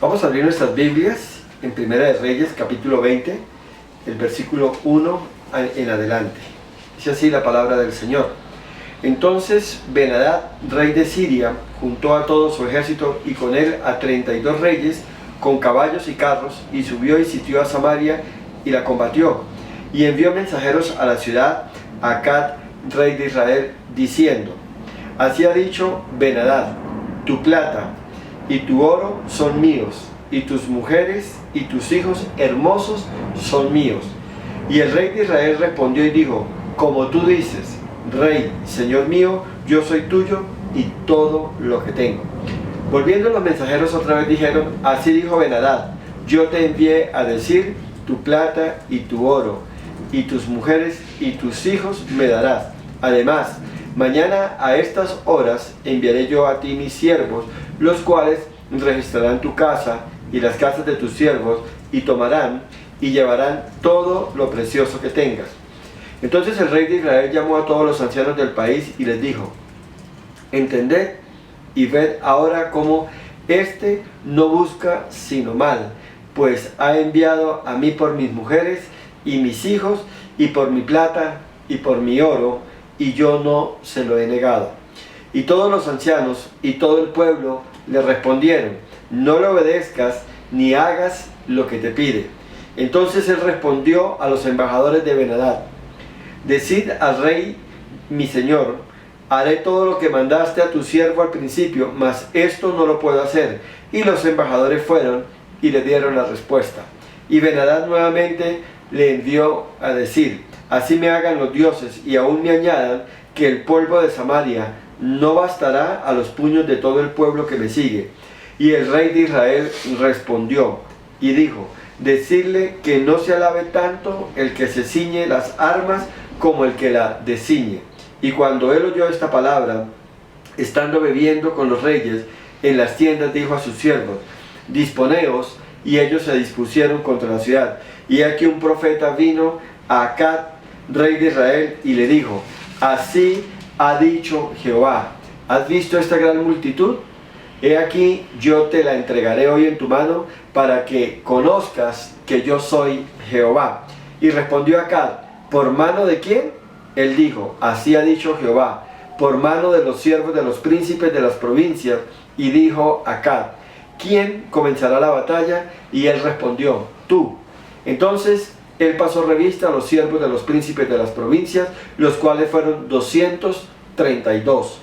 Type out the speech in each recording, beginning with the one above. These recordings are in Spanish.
Vamos a abrir nuestras Biblias en Primera de Reyes, capítulo 20, el versículo 1 en adelante. Dice así la palabra del Señor. Entonces Ben-Hadad, rey de Siria, juntó a todo su ejército y con él a 32 reyes con caballos y carros, y subió y sitió a Samaria y la combatió. Y envió mensajeros a la ciudad a Acab, rey de Israel, diciendo: Así ha dicho Ben-Hadad, tu plata y tu oro son míos, y tus mujeres y tus hijos hermosos son míos. Y el rey de Israel respondió y dijo: Como tú dices, rey, señor mío, yo soy tuyo y todo lo que tengo. Volviendo los mensajeros otra vez dijeron: Así dijo Ben-Hadad, yo te envié a decir: tu plata y tu oro, y tus mujeres y tus hijos me darás. Además, mañana a estas horas enviaré yo a ti mis siervos, los cuales registrarán tu casa y las casas de tus siervos, y tomarán y llevarán todo lo precioso que tengas. Entonces el rey de Israel llamó a todos los ancianos del país y les dijo: Entended y ved ahora cómo éste no busca sino mal, pues ha enviado a mí por mis mujeres y mis hijos, y por mi plata y por mi oro, y yo no se lo he negado. Y todos los ancianos y todo el pueblo le respondieron: No le obedezcas ni hagas lo que te pide. Entonces él respondió a los embajadores de Ben-Hadad: Decid al rey mi señor: haré todo lo que mandaste a tu siervo al principio, mas esto no lo puedo hacer. Y los embajadores fueron y le dieron la respuesta. Y Ben-Hadad nuevamente le envió a decir: Así me hagan los dioses y aún me añadan, que el polvo de Samaria no bastará a los puños de todo el pueblo que me sigue. Y el rey de Israel respondió y dijo: Decidle que no se alabe tanto el que se ciñe las armas como el que la desciñe. Y cuando él oyó esta palabra, estando bebiendo con los reyes en las tiendas, dijo a sus siervos: Disponeos. Y ellos se dispusieron contra la ciudad. Y aquí un profeta vino a Acab, rey de Israel, y le dijo: Así ha dicho Jehová: ¿Has visto esta gran multitud? He aquí, yo te la entregaré hoy en tu mano, para que conozcas que yo soy Jehová. Y respondió Acab: ¿Por mano de quién? Él dijo: Así ha dicho Jehová: por mano de los siervos de los príncipes de las provincias. Y dijo Acab: ¿Quién comenzará la batalla? Y él respondió: Tú. Entonces él pasó revista a los siervos de los príncipes de las provincias, los cuales fueron 232.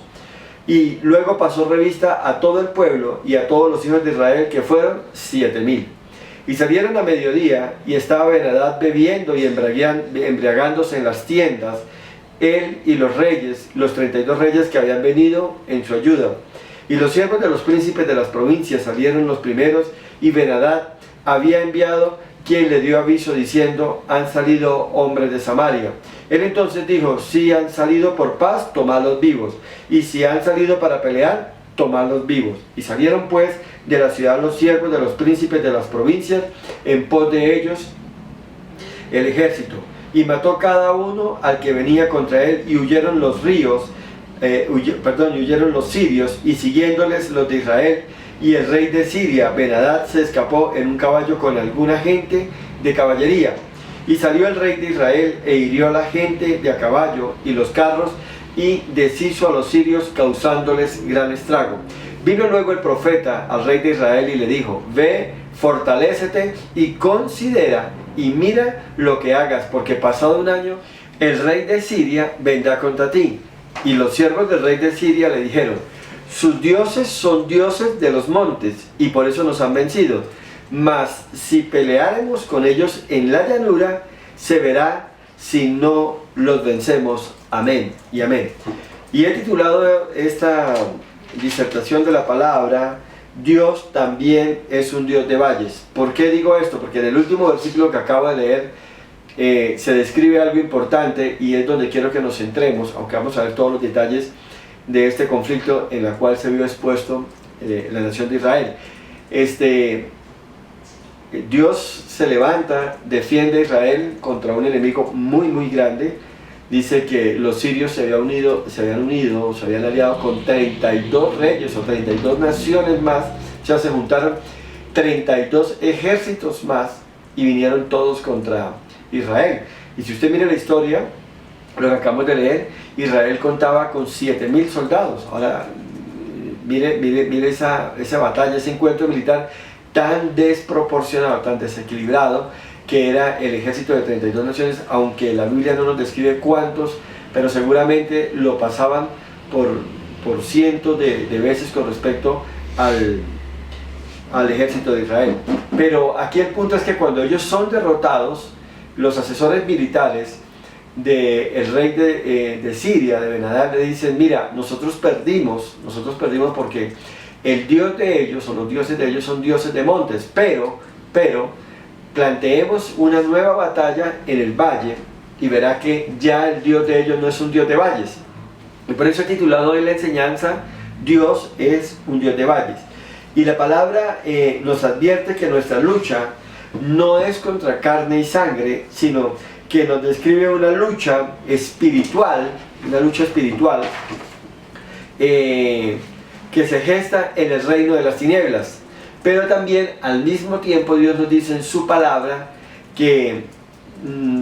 Y luego pasó revista a todo el pueblo y a todos los hijos de Israel, que fueron 7000. Y salieron a mediodía, y estaba Ben-Hadad bebiendo y embriagándose en las tiendas, él y los reyes, los 32 reyes que habían venido en su ayuda. Y los siervos de los príncipes de las provincias salieron los primeros, y Ben-Hadad había enviado quien le dio aviso diciendo: Han salido hombres de Samaria. Él entonces dijo: Si han salido por paz, tomadlos vivos, y si han salido para pelear, tomadlos vivos. Y salieron pues de la ciudad los siervos de los príncipes de las provincias, en pos de ellos el ejército, y mató cada uno al que venía contra él, y huyeron los huyeron los sirios, y siguiéndoles los de Israel. Y el rey de Siria, Ben-Hadad, se escapó en un caballo con alguna gente de caballería. Y salió el rey de Israel e hirió a la gente de a caballo y los carros, y deshizo a los sirios, causándoles gran estrago. Vino luego el profeta al rey de Israel y le dijo: Ve, fortalécete y considera y mira lo que hagas, porque pasado un año el rey de Siria vendrá contra ti. Y los siervos del rey de Siria le dijeron: Sus dioses son dioses de los montes, y por eso nos han vencido. Mas si peleáremos con ellos en la llanura, se verá si no los vencemos. Amén y amén. Y he titulado esta disertación de la palabra: Dios también es un Dios de valles. ¿Por qué digo esto? Porque en el último versículo que acabo de leer se describe algo importante, y es donde quiero que nos centremos, aunque vamos a ver todos los detalles de este conflicto en el cual se vio expuesto la nación de Israel. Dios se levanta, defiende a Israel contra un enemigo muy muy grande. Dice que los sirios se habían aliado con 32 reyes o 32 naciones más, ya se juntaron, 32 ejércitos más y vinieron todos contra Israel. Y si usted mira la historia, lo que acabamos de leer, Israel contaba con 7.000 soldados. Ahora, mire esa batalla, ese encuentro militar tan desproporcionado, tan desequilibrado, que era el ejército de 32 naciones, aunque la Biblia no nos describe cuántos, pero seguramente lo pasaban por cientos de veces con respecto al ejército de Israel. Pero aquí el punto es que cuando ellos son derrotados, los asesores militares del rey de Siria, de Ben-Hadad, le dicen: mira, nosotros perdimos porque el dios de ellos, o los dioses de ellos, son dioses de montes, pero planteemos una nueva batalla en el valle y verá que ya el dios de ellos no es un dios de valles. Y por eso he titulado hoy la enseñanza: Dios es un Dios de valles. Y la palabra nos advierte que nuestra lucha no es contra carne y sangre, sino que nos describe una lucha espiritual, que se gesta en el reino de las tinieblas. Pero también al mismo tiempo Dios nos dice en su palabra que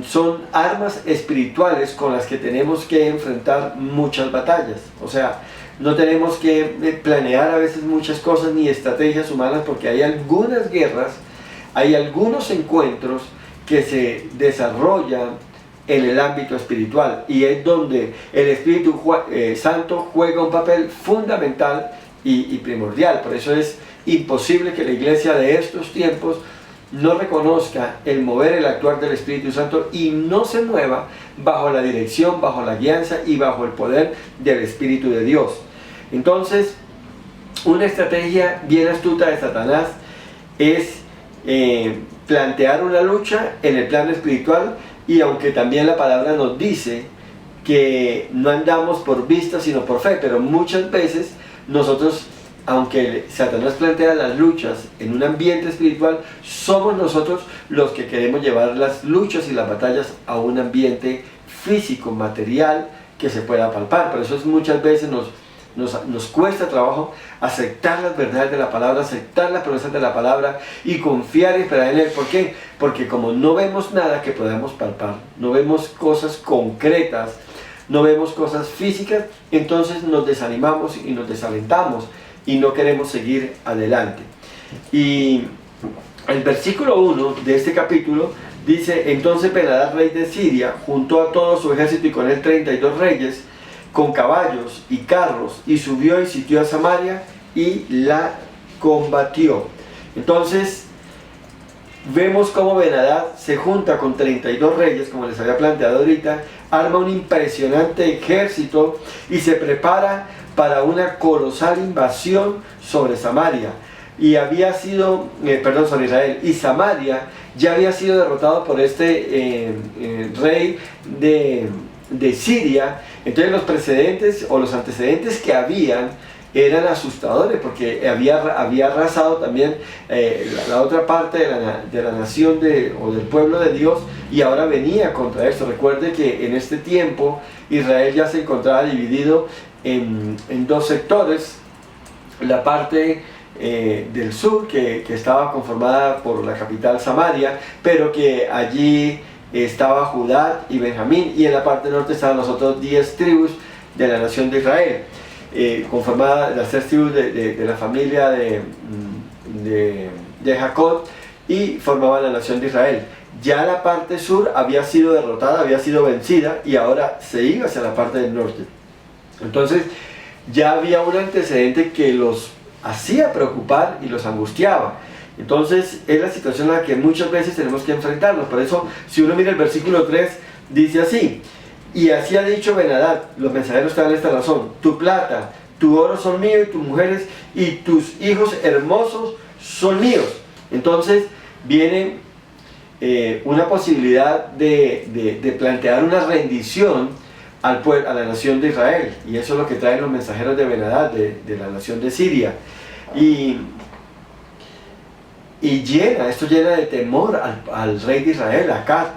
son armas espirituales con las que tenemos que enfrentar muchas batallas. O sea, no tenemos que planear a veces muchas cosas ni estrategias humanas, porque hay algunas guerras, hay algunos encuentros que se desarrollan en el ámbito espiritual, y es donde el Espíritu Santo juega un papel fundamental y primordial. Por eso es imposible que la iglesia de estos tiempos no reconozca el mover, el actuar del Espíritu Santo y no se mueva bajo la dirección, bajo la guianza y bajo el poder del Espíritu de Dios. Entonces, una estrategia bien astuta de Satanás es plantear una lucha en el plano espiritual, y aunque también la palabra nos dice que no andamos por vista sino por fe, pero muchas veces nosotros, aunque Satanás plantea las luchas en un ambiente espiritual, somos nosotros los que queremos llevar las luchas y las batallas a un ambiente físico, material, que se pueda palpar. Por eso muchas veces nos cuesta trabajo aceptar las verdades de la palabra, aceptar las promesas de la palabra y confiar y esperar en Él. ¿Por qué? Porque como no vemos nada que podamos palpar, no vemos cosas concretas, no vemos cosas físicas, entonces nos desanimamos y nos desalentamos y no queremos seguir adelante. Y el versículo 1 de este capítulo dice: entonces Ben-Hadad, rey de Siria, juntó a todo su ejército y con él 32 reyes con caballos y carros, y subió y sitió a Samaria y la combatió. Entonces vemos cómo Ben-Hadad se junta con 32 reyes, como les había planteado ahorita, arma un impresionante ejército y se prepara para una colosal invasión sobre Samaria. Y había sido, sobre Israel, y Samaria ya había sido derrotado por este rey de Siria. Entonces los precedentes o los antecedentes que habían eran asustadores, porque había arrasado también la otra parte de la nación o del pueblo de Dios, y ahora venía contra esto. Recuerde que en este tiempo Israel ya se encontraba dividido en dos sectores: la parte del sur, que estaba conformada por la capital Samaria, pero que allí estaba Judá y Benjamín, y en la parte norte estaban las otras 10 tribus de la nación de Israel, conformada las 3 tribus de la familia de Jacob, y formaban la nación de Israel. Ya la parte sur había sido derrotada, había sido vencida, y ahora se iba hacia la parte del norte. Entonces ya había un antecedente que los hacía preocupar y los angustiaba. Entonces es la situación en la que muchas veces tenemos que enfrentarnos. Por eso, si uno mira el versículo 3, dice así: y así ha dicho Ben-Hadad, los mensajeros te dan esta razón: tu plata, tu oro son míos, y tus mujeres y tus hijos hermosos son míos. Entonces viene una posibilidad de plantear una rendición a la nación de Israel, y eso es lo que traen los mensajeros de Ben-Hadad, de la nación de Siria. Esto llena de temor al rey de Israel, Acab,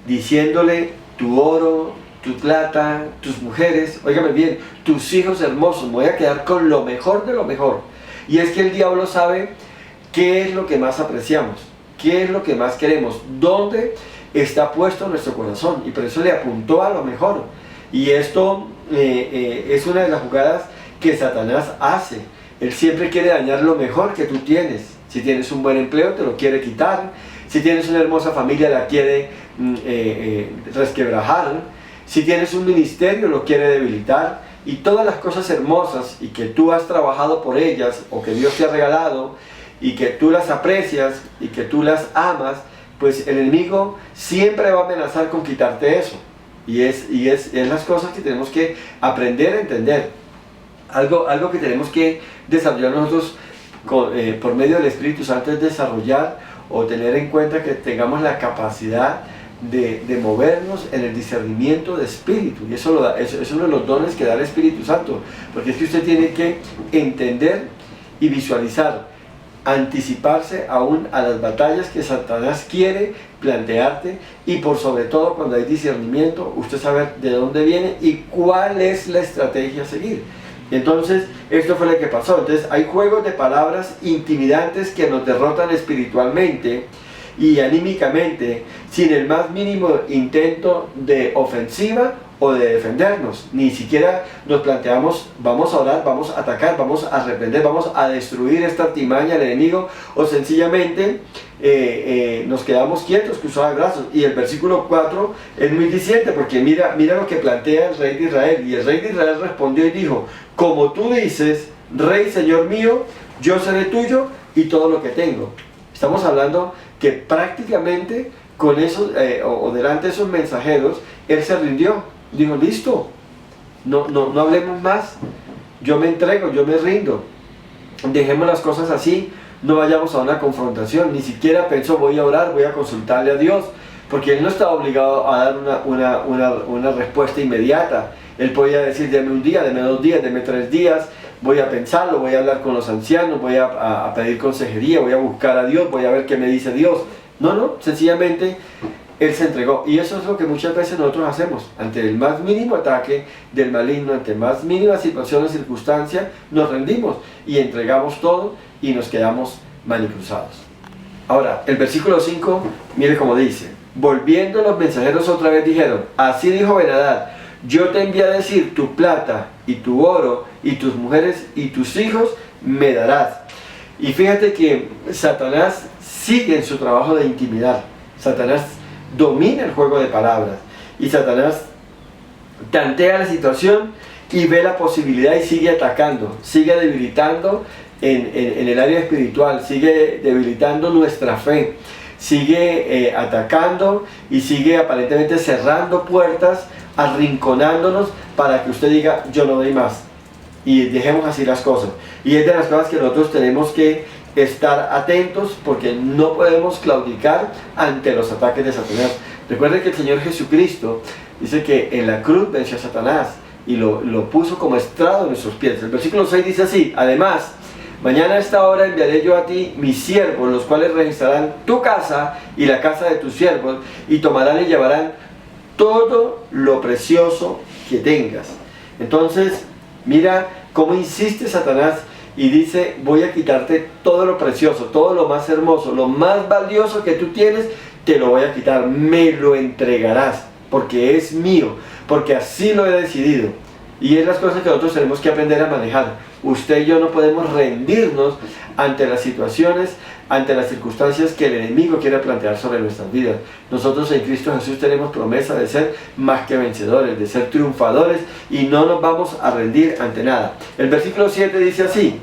diciéndole: tu oro, tu plata, tus mujeres, óigame bien, tus hijos hermosos, me voy a quedar con lo mejor de lo mejor. Y es que el diablo sabe ¿Qué es lo que más apreciamos? ¿Qué es lo que más queremos? ¿Dónde está puesto nuestro corazón? Y por eso le apuntó a lo mejor. Y esto es una de las jugadas que Satanás hace. Él siempre quiere dañar lo mejor que tú tienes. Si tienes un buen empleo, te lo quiere quitar. Si tienes una hermosa familia, la quiere resquebrajar. Si tienes un ministerio, lo quiere debilitar. Y todas las cosas hermosas y que tú has trabajado por ellas, o que Dios te ha regalado, y que tú las aprecias y que tú las amas, pues el enemigo siempre va a amenazar con quitarte eso. Y es las cosas que tenemos que aprender a entender. Algo que tenemos que desarrollar nosotros por medio del Espíritu Santo es desarrollar o tener en cuenta que tengamos la capacidad de movernos en el discernimiento de espíritu. Y eso es uno de los dones que da el Espíritu Santo. Porque es que usted tiene que entender y visualizar, anticiparse aún a las batallas que Satanás quiere plantearte, y por sobre todo cuando hay discernimiento, usted sabe de dónde viene y cuál es la estrategia a seguir. Entonces, esto fue lo que pasó. Entonces, hay juegos de palabras intimidantes que nos derrotan espiritualmente y anímicamente, sin el más mínimo intento de ofensiva o de defendernos. Ni siquiera nos planteamos, vamos a orar, vamos a atacar, vamos a reprender, vamos a destruir esta artimaña del enemigo, o sencillamente nos quedamos quietos, cruzados de brazos. Y el versículo 4 es muy diciente, porque mira lo que plantea el rey de Israel. Y el rey de Israel respondió y dijo: como tú dices, rey, señor mío, yo seré tuyo y todo lo que tengo. Estamos hablando que prácticamente con esos, o delante de esos mensajeros, él se rindió. Dijo: listo, no hablemos más, yo me entrego, yo me rindo, dejemos las cosas así, no vayamos a una confrontación. Ni siquiera pensó: voy a orar, voy a consultarle a Dios, porque él no estaba obligado a dar una respuesta inmediata. Él podía decir: deme un día, deme 2 días, deme 3 días, voy a pensarlo, voy a hablar con los ancianos, voy a pedir consejería, voy a buscar a Dios, voy a ver qué me dice Dios. No, sencillamente él se entregó. Y eso es lo que muchas veces nosotros hacemos. Ante el más mínimo ataque del maligno, ante más mínima situación o circunstancia, nos rendimos y entregamos todo y nos quedamos manicruzados. Ahora, el versículo 5, mire cómo dice: volviendo los mensajeros otra vez dijeron: así dijo Ben-Hadad, yo te envié a decir, tu plata y tu oro y tus mujeres y tus hijos me darás. Y fíjate que Satanás sigue en su trabajo de intimidar. Satanás domina el juego de palabras, y Satanás tantea la situación y ve la posibilidad y sigue atacando, sigue debilitando en el área espiritual, sigue debilitando nuestra fe, sigue atacando y sigue aparentemente cerrando puertas, arrinconándonos para que usted diga: yo no doy más, y dejemos así las cosas. Y es de las cosas que nosotros tenemos que estar atentos, porque no podemos claudicar ante los ataques de Satanás. Recuerden que el Señor Jesucristo dice que en la cruz venció a Satanás y lo puso como estrado en nuestros pies. El versículo 6 dice así: además, mañana a esta hora enviaré yo a ti mis siervos, los cuales registrarán tu casa y la casa de tus siervos, y tomarán y llevarán todo lo precioso que tengas. Entonces, mira cómo insiste Satanás y dice: voy a quitarte todo lo precioso, todo lo más hermoso, lo más valioso que tú tienes, te lo voy a quitar, me lo entregarás, porque es mío, porque así lo he decidido. Y es las cosas que nosotros tenemos que aprender a manejar. Usted y yo no podemos rendirnos ante las situaciones, ante las circunstancias que el enemigo quiere plantear sobre nuestras vidas. Nosotros en Cristo Jesús tenemos promesa de ser más que vencedores, de ser triunfadores, y no nos vamos a rendir ante nada. El versículo 7 dice así: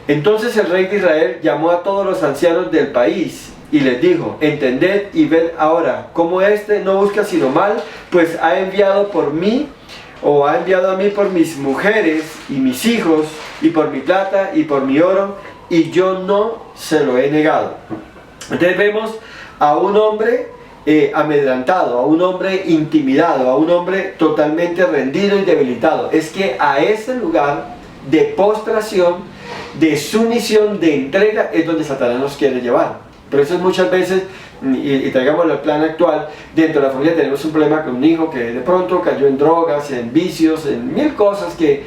entonces el rey de Israel llamó a todos los ancianos del país y les dijo: entended y ved ahora cómo éste no busca sino mal, pues ha enviado por mí, o ha enviado a mí por mis mujeres y mis hijos, y por mi plata y por mi oro, y yo no se lo he negado. Entonces vemos a un hombre amedrantado, a un hombre intimidado, a un hombre totalmente rendido y debilitado. Es que a ese lugar de postración, de sumisión, de entrega, es donde Satanás nos quiere llevar. Por eso muchas veces, y traigamos el plan actual, dentro de la familia tenemos un problema con un hijo que de pronto cayó en drogas, en vicios, en 1000 cosas que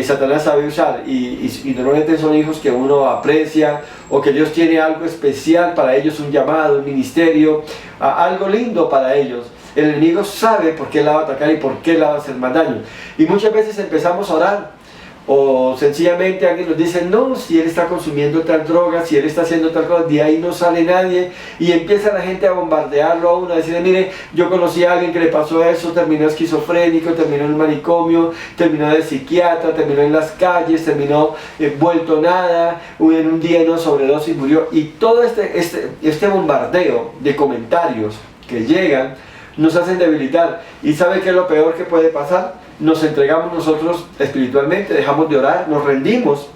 Satanás sabe usar, y normalmente son hijos que uno aprecia, o que Dios tiene algo especial para ellos, un llamado, un ministerio, algo lindo para ellos. El enemigo sabe por qué la va a atacar y por qué la va a hacer más daño. Y muchas veces empezamos a orar, o sencillamente alguien nos dice, no, si él está consumiendo tal droga, si él está haciendo tal cosa, de ahí no sale nadie, y empieza la gente a bombardearlo a uno, a decirle, mire, yo conocí a alguien que le pasó eso, terminó esquizofrénico, terminó en un manicomio, terminó de psiquiatra, terminó en las calles, terminó vuelto nada, en un día en una sobredosis murió. Y todo este bombardeo de comentarios que llegan nos hacen debilitar. ¿Y sabe qué es lo peor que puede pasar? Nos entregamos nosotros espiritualmente, dejamos de orar, nos rendimos.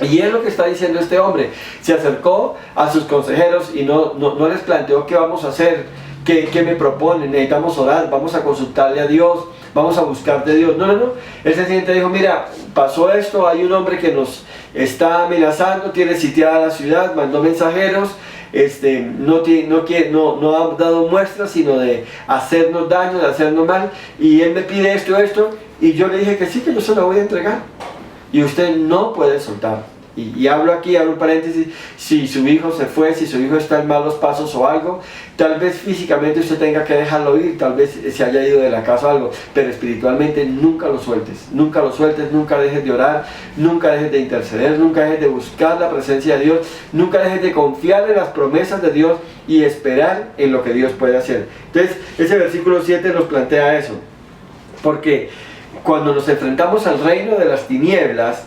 Y es lo que está diciendo este hombre. Se acercó a sus consejeros y no les planteó qué vamos a hacer, qué me proponen, necesitamos orar, vamos a consultarle a Dios, vamos a buscar de Dios. No. Él sencillamente dijo, mira, pasó esto, hay un hombre que nos está amenazando, tiene sitiada la ciudad, mandó mensajeros, no ha dado muestras sino de hacernos daño, de hacernos mal, y él me pide esto, y yo le dije que sí, que yo se lo voy a entregar, y usted no puede soltar. Y hablo aquí, abro un paréntesis, si su hijo se fue, si su hijo está en malos pasos o algo, tal vez físicamente usted tenga que dejarlo ir, tal vez se haya ido de la casa o algo, pero espiritualmente nunca lo sueltes, nunca dejes de orar, nunca dejes de interceder, nunca dejes de buscar la presencia de Dios, nunca dejes de confiar en las promesas de Dios y esperar en lo que Dios puede hacer. Entonces, ese versículo 7 nos plantea eso, porque cuando nos enfrentamos al reino de las tinieblas,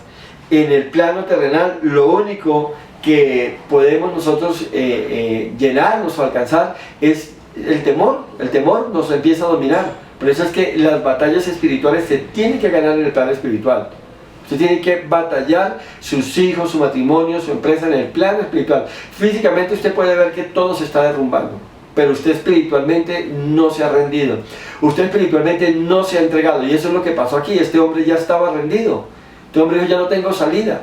en el plano terrenal, lo único que podemos nosotros llenarnos o alcanzar es el temor. El temor nos empieza a dominar. Por eso es que las batallas espirituales se tienen que ganar en el plano espiritual. Usted tiene que batallar sus hijos, su matrimonio, su empresa en el plano espiritual. Físicamente usted puede ver que todo se está derrumbando, pero usted espiritualmente no se ha rendido. Usted espiritualmente no se ha entregado. Y eso es lo que pasó aquí. Este hombre ya estaba rendido. Este hombre dijo, ya no tengo salida,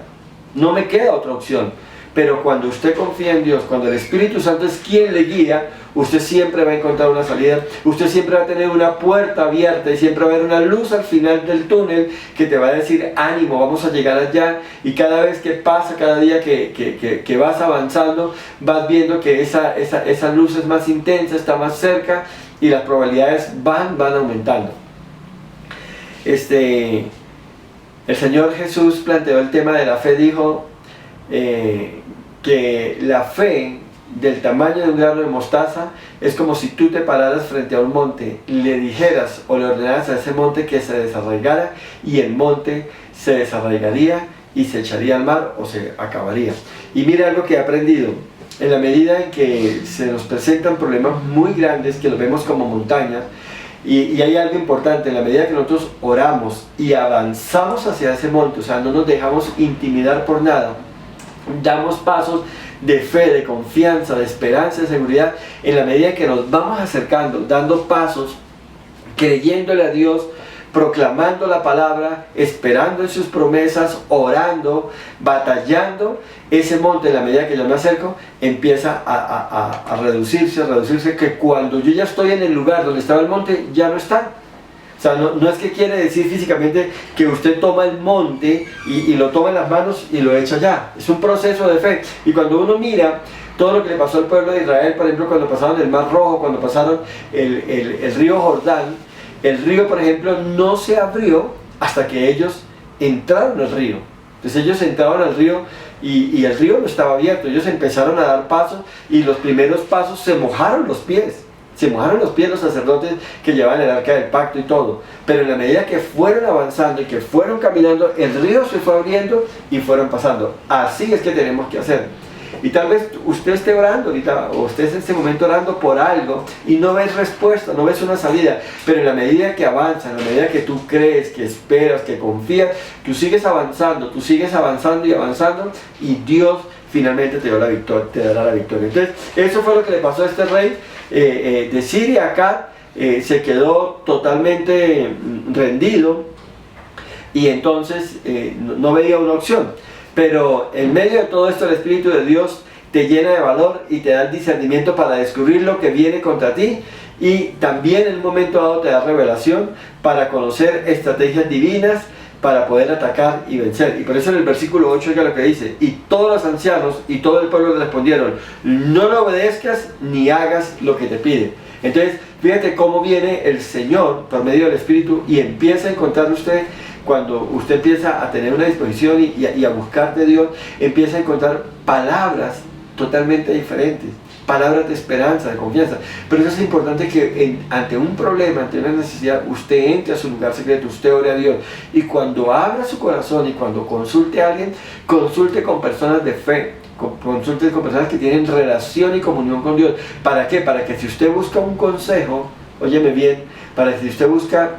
no me queda otra opción. Pero cuando usted confía en Dios, cuando el Espíritu Santo es quien le guía, usted siempre va a encontrar una salida, usted siempre va a tener una puerta abierta y siempre va a haber una luz al final del túnel que te va a decir, ánimo, vamos a llegar allá. Y cada vez que pasa, cada día que vas avanzando, vas viendo que esa luz es más intensa, está más cerca y las probabilidades van aumentando. El Señor Jesús planteó el tema de la fe, dijo que la fe del tamaño de un grano de mostaza es como si tú te pararas frente a un monte, le dijeras o le ordenaras a ese monte que se desarraigara, y el monte se desarraigaría y se echaría al mar o se acabaría. Y mira algo que he aprendido: en la medida en que se nos presentan problemas muy grandes que los vemos como montañas, y hay algo importante, en la medida que nosotros oramos y avanzamos hacia ese monte, o sea, no nos dejamos intimidar por nada, damos pasos de fe, de confianza, de esperanza, de seguridad, en la medida que nos vamos acercando, dando pasos, creyéndole a Dios, proclamando la palabra, esperando en sus promesas, orando, batallando, ese monte, en la medida que yo me acerco, empieza a reducirse, que cuando yo ya estoy en el lugar donde estaba el monte, ya no está. O sea, no es que quiere decir físicamente que usted toma el monte y lo toma en las manos y lo echa allá. Es un proceso de fe. Y cuando uno mira todo lo que le pasó al pueblo de Israel, por ejemplo, cuando pasaron el Mar Rojo, cuando pasaron el río Jordán, el río, por ejemplo, no se abrió hasta que ellos entraron al río. Entonces ellos entraron al río y el río no estaba abierto. Ellos empezaron a dar pasos y los primeros pasos se mojaron los pies. Se mojaron los pies los sacerdotes que llevaban el arca del pacto y todo. Pero en la medida que fueron avanzando y que fueron caminando, el río se fue abriendo y fueron pasando. Así es que tenemos que hacer. Y tal vez usted esté orando ahorita, o estés en este momento orando por algo y no ves respuesta, no ves una salida, pero en la medida que avanzas, en la medida que tú crees, que esperas, que confías, tú sigues avanzando y avanzando, y Dios finalmente te dará la victoria. Entonces, eso fue lo que le pasó a este rey de Siria. Acá se quedó totalmente rendido, y entonces no veía una opción. Pero en medio de todo esto, el Espíritu de Dios te llena de valor y te da el discernimiento para descubrir lo que viene contra ti, y también en un momento dado te da revelación para conocer estrategias divinas para poder atacar y vencer. Y por eso en el versículo 8 oiga lo que dice: y todos los ancianos y todo el pueblo le respondieron: no le obedezcas ni hagas lo que te pide. Entonces, fíjate cómo viene el Señor por medio del Espíritu y empieza a encontrar usted, cuando usted empieza a tener una disposición y a buscar de Dios, empieza a encontrar palabras totalmente diferentes, palabras de esperanza, de confianza. Pero eso es importante, que ante un problema, ante una necesidad, usted entre a su lugar secreto, usted ore a Dios, y cuando abra su corazón y cuando consulte a alguien, consulte con personas de fe, consulte con personas que tienen relación y comunión con Dios. ¿Para qué? Para que si usted busca un consejo, óyeme bien, para que si usted busca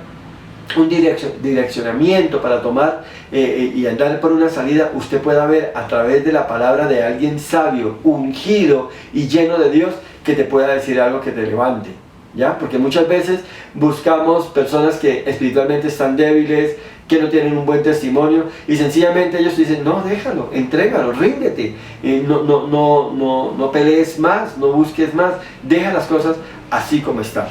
un direccionamiento para tomar y andar por una salida, usted pueda ver a través de la palabra de alguien sabio, ungido y lleno de Dios, que te pueda decir algo que te levante, ¿ya? Porque muchas veces buscamos personas que espiritualmente están débiles, que no tienen un buen testimonio, y sencillamente ellos dicen: no, déjalo, entrégalo, ríndete, no pelees más, no busques más, deja las cosas así como están.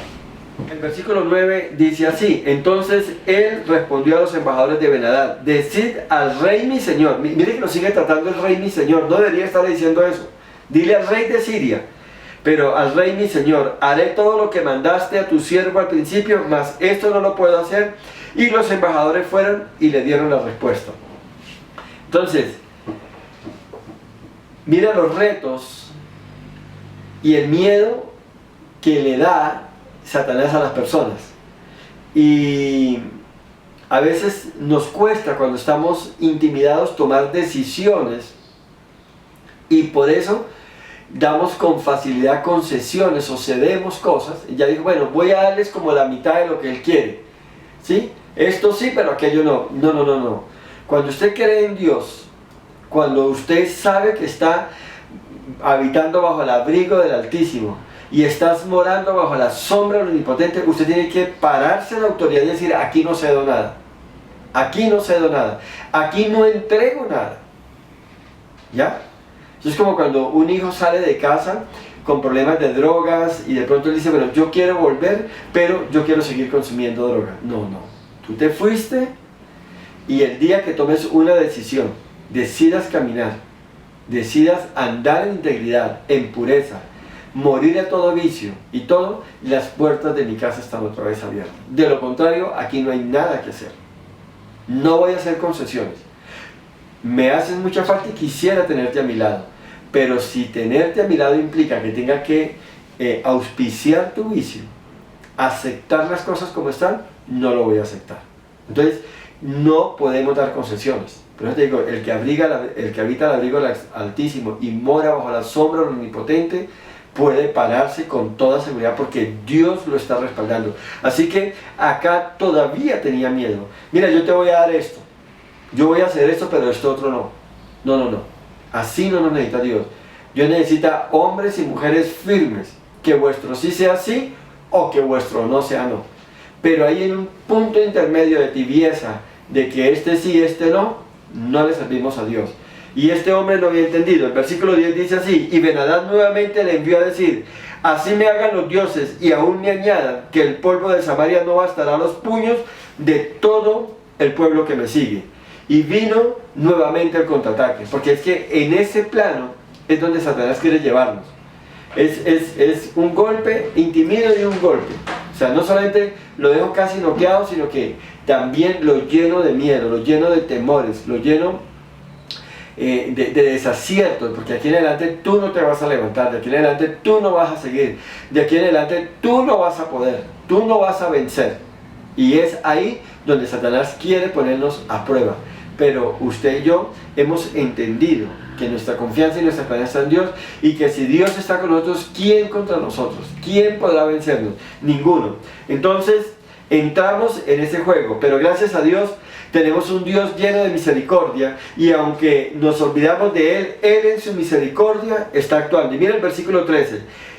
El versículo 9 dice así: entonces él respondió a los embajadores de Ben-Hadad: decid al rey mi señor. Mire que lo sigue tratando el rey mi señor, no debería estar diciendo eso. Dile al rey de Siria, pero al rey mi señor: haré todo lo que mandaste a tu siervo al principio, mas esto no lo puedo hacer. Y los embajadores fueron y le dieron la respuesta. Entonces, mira los retos y el miedo que le da Satanás a las personas. Y a veces nos cuesta, cuando estamos intimidados, tomar decisiones, y por eso damos con facilidad concesiones o cedemos cosas. Y ya digo: bueno, voy a darles como la mitad de lo que él quiere, ¿sí? Esto sí, pero aquello no. No. Cuando usted cree en Dios, cuando usted sabe que está habitando bajo el abrigo del Altísimo y estás morando bajo la sombra del Omnipotente, usted tiene que pararse en la autoridad y decir: aquí no cedo nada, aquí no cedo nada, aquí no entrego nada, ¿ya? Eso es como cuando un hijo sale de casa con problemas de drogas y de pronto él dice: bueno, yo quiero volver, pero yo quiero seguir consumiendo droga. No, tú te fuiste, y el día que tomes una decisión, decidas caminar, decidas andar en integridad, en pureza, morir a todo vicio y todo, las puertas de mi casa están otra vez abiertas. De lo contrario, aquí no hay nada que hacer. No voy a hacer concesiones. Me haces mucha falta y quisiera tenerte a mi lado, pero si tenerte a mi lado implica que tenga que auspiciar tu vicio, aceptar las cosas como están, no lo voy a aceptar. Entonces, no podemos dar concesiones. Pero te digo, el que habita el abrigo del Altísimo y mora bajo la sombra del Omnipotente, puede pararse con toda seguridad, porque Dios lo está respaldando. Así que acá todavía tenía miedo. Mira, yo te voy a dar esto, yo voy a hacer esto, pero esto otro no. No. Así no nos necesita Dios. Dios necesita hombres y mujeres firmes, que vuestro sí sea sí o que vuestro no sea no. Pero ahí en un punto intermedio de tibieza, de que este sí, este no le servimos a Dios. Y este hombre lo había entendido. El versículo 10 dice así: y Ben-Hadad nuevamente le envió a decir: así me hagan los dioses y aún me añadan, que el polvo de Samaria no bastará a los puños de todo el pueblo que me sigue. Y vino nuevamente el contraataque, porque es que en ese plano es donde Satanás quiere llevarnos. Es un golpe, intimido y un golpe. O sea, no solamente lo dejo casi noqueado, sino que también lo lleno de miedo, lo lleno de temores, lo lleno de desaciertos, porque aquí en adelante tú no te vas a levantar, de aquí en adelante tú no vas a seguir, de aquí en adelante tú no vas a poder, tú no vas a vencer. Y es ahí donde Satanás quiere ponernos a prueba. Pero usted y yo hemos entendido que nuestra confianza y nuestra esperanza está en Dios, y que si Dios está con nosotros, ¿quién contra nosotros? ¿Quién podrá vencernos? Ninguno. Entonces entramos en ese juego, pero gracias a Dios tenemos un Dios lleno de misericordia, y aunque nos olvidamos de Él, Él en su misericordia está actuando. Y mira el versículo 13.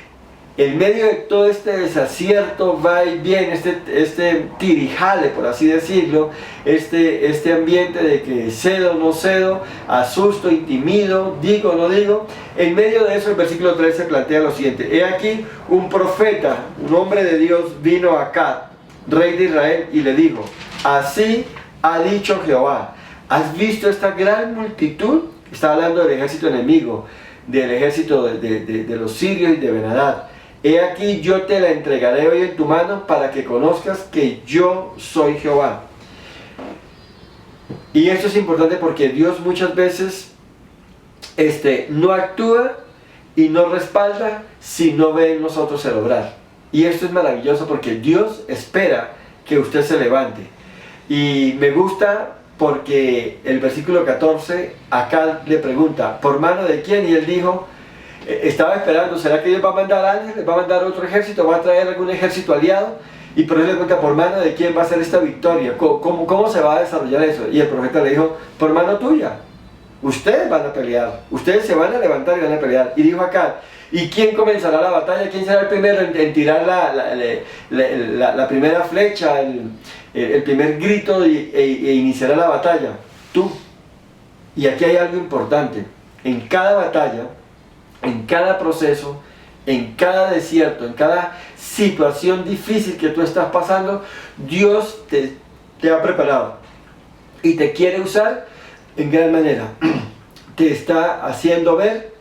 En medio de todo este desacierto, va y viene, este tirijale, por así decirlo, este ambiente de que cedo o no cedo, asusto, intimido, digo o no digo, en medio de eso el versículo 13 plantea lo siguiente: he aquí un profeta, un hombre de Dios, vino a Acab, rey de Israel, y le dijo: así ha dicho Jehová. ¿Has visto esta gran multitud? Está hablando del ejército enemigo, del ejército de los sirios y de Ben-Hadad. He aquí yo te la entregaré hoy en tu mano para que conozcas que yo soy Jehová. Y esto es importante porque Dios muchas veces no actúa y no respalda si no ve en nosotros el obrar. Y esto es maravilloso porque Dios espera que usted se levante. Y me gusta porque el versículo 14 acá le pregunta, ¿por mano de quién? Y él dijo, estaba esperando, ¿será que Dios va a mandar a alguien? ¿Va a mandar otro ejército? ¿Va a traer algún ejército aliado? Y por eso le pregunta, ¿por mano de quién va a ser esta victoria? ¿Cómo se va a desarrollar eso? Y el profeta le dijo, por mano tuya. Ustedes van a pelear, ustedes se van a levantar y van a pelear. Y dijo acá, ¿y quién comenzará la batalla? ¿Quién será el primero en tirar la primera flecha, el primer grito e iniciará la batalla? Tú. Y aquí hay algo importante. En cada batalla, en cada proceso, en cada desierto, en cada situación difícil que tú estás pasando, Dios te ha preparado y te quiere usar en gran manera. Te está haciendo ver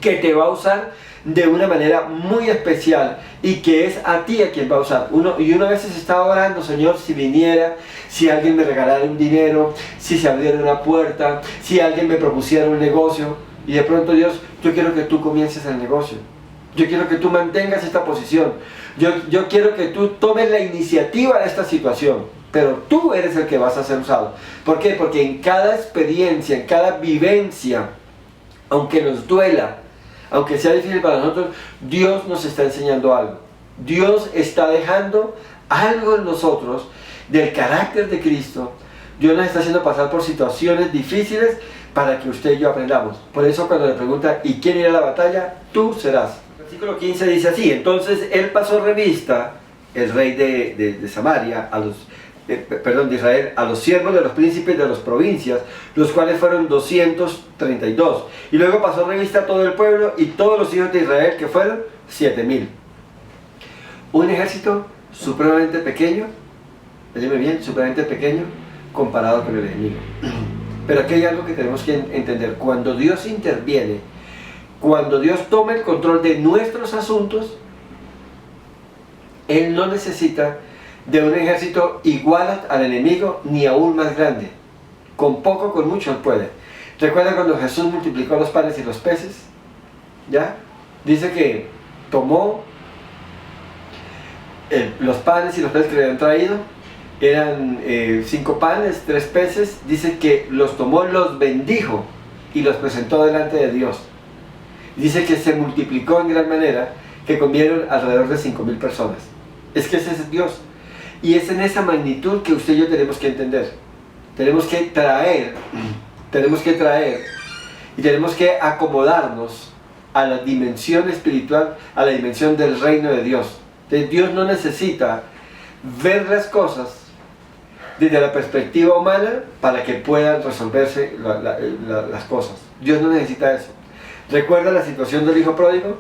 que te va a usar de una manera muy especial y que es a ti a quien va a usar. Uno a veces está orando, Señor, si viniera, si alguien me regalara un dinero, si se abriera una puerta, si alguien me propusiera un negocio, y de pronto Dios, yo quiero que tú comiences el negocio, yo quiero que tú mantengas esta posición, yo quiero que tú tomes la iniciativa de esta situación, pero tú eres el que vas a ser usado. ¿Por qué? Porque en cada experiencia, en cada vivencia, aunque nos duela, aunque sea difícil para nosotros, Dios nos está enseñando algo. Dios está dejando algo en nosotros del carácter de Cristo. Dios nos está haciendo pasar por situaciones difíciles para que usted y yo aprendamos. Por eso cuando le pregunta, ¿y quién irá a la batalla? Tú serás. El versículo 15 dice así, entonces él pasó revista, el rey de Samaria, de Israel, a los siervos de los príncipes de las provincias, los cuales fueron 232. Y luego pasó revista a todo el pueblo y todos los hijos de Israel, que fueron 7000. Un ejército supremamente pequeño, óyeme bien, supremamente pequeño, comparado con el enemigo. Pero aquí hay algo que tenemos que entender. Cuando Dios interviene, cuando Dios toma el control de nuestros asuntos, Él no necesita de un ejército igual al enemigo, ni aún más grande. Con poco, con mucho, Él puede. ¿Recuerdan cuando Jesús multiplicó los panes y los peces? ¿Ya? Dice que tomó los panes y los peces que le habían traído, eran 5 panes, 3 peces, dice que los tomó, los bendijo y los presentó delante de Dios. Dice que se multiplicó en gran manera, que comieron alrededor de 5000 personas. Es que ese es Dios. Y es en esa magnitud que usted y yo tenemos que entender. Tenemos que traer y tenemos que acomodarnos a la dimensión espiritual, a la dimensión del reino de Dios. Entonces, Dios no necesita ver las cosas desde la perspectiva humana para que puedan resolverse las cosas. Dios no necesita eso. ¿Recuerda la situación del hijo pródigo?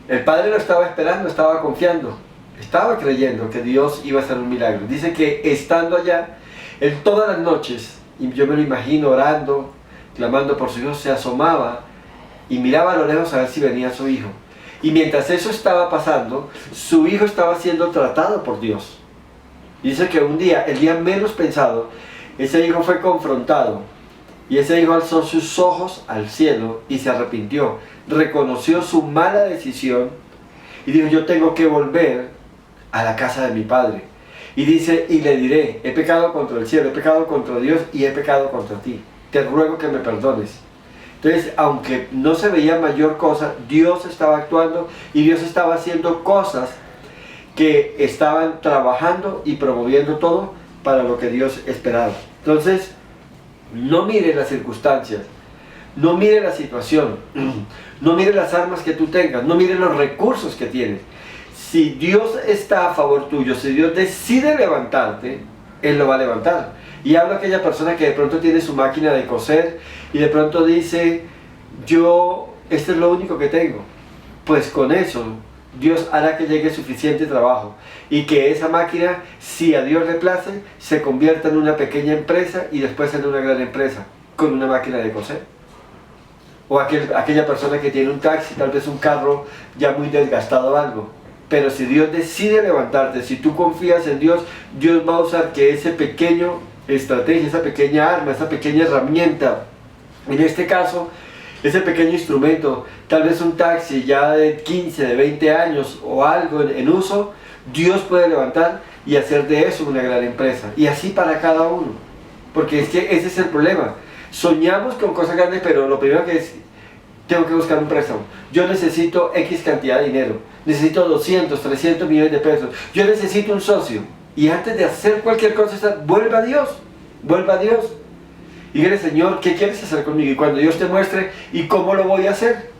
El padre lo estaba esperando, estaba confiando, estaba creyendo que Dios iba a hacer un milagro. Dice que estando allá, él todas las noches, y yo me lo imagino orando, clamando por su hijo, se asomaba y miraba a lo lejos a ver si venía su hijo. Y mientras eso estaba pasando, su hijo estaba siendo tratado por Dios. Y dice que un día, el día menos pensado, ese hijo fue confrontado. Y ese hijo alzó sus ojos al cielo y se arrepintió. Reconoció su mala decisión y dijo, yo tengo que volver a la casa de mi padre. Y dice, y le diré, he pecado contra el cielo, he pecado contra Dios y he pecado contra ti. Te ruego que me perdones. Entonces, aunque no se veía mayor cosa, Dios estaba actuando y Dios estaba haciendo cosas que estaban trabajando y promoviendo todo para lo que Dios esperaba. Entonces, no mire las circunstancias, no mire la situación, no mire las armas que tú tengas, no mire los recursos que tienes. Si Dios está a favor tuyo, si Dios decide levantarte, Él lo va a levantar. Y habla aquella persona que de pronto tiene su máquina de coser y de pronto dice, esto es lo único que tengo. Pues con eso Dios hará que llegue suficiente trabajo y que esa máquina, si a Dios le place, se convierta en una pequeña empresa y después en una gran empresa con una máquina de coser. O aquella persona que tiene un taxi, tal vez un carro ya muy desgastado o algo. Pero si Dios decide levantarte, si tú confías en Dios, Dios va a usar que ese pequeño estrategia, esa pequeña arma, esa pequeña herramienta, en este caso, ese pequeño instrumento, tal vez un taxi ya de 15, de 20 años o algo en uso, Dios puede levantar y hacer de eso una gran empresa. Y así para cada uno. Porque es que ese es el problema. Soñamos con cosas grandes, pero lo primero que es, tengo que buscar un préstamo. Yo necesito X cantidad de dinero. Necesito 200, 300 millones de pesos. Yo necesito un socio. Y antes de hacer cualquier cosa, vuelva a Dios. Vuelva a Dios. Y dile, Señor, ¿qué quieres hacer conmigo? Y cuando Dios te muestre, ¿y cómo lo voy a hacer?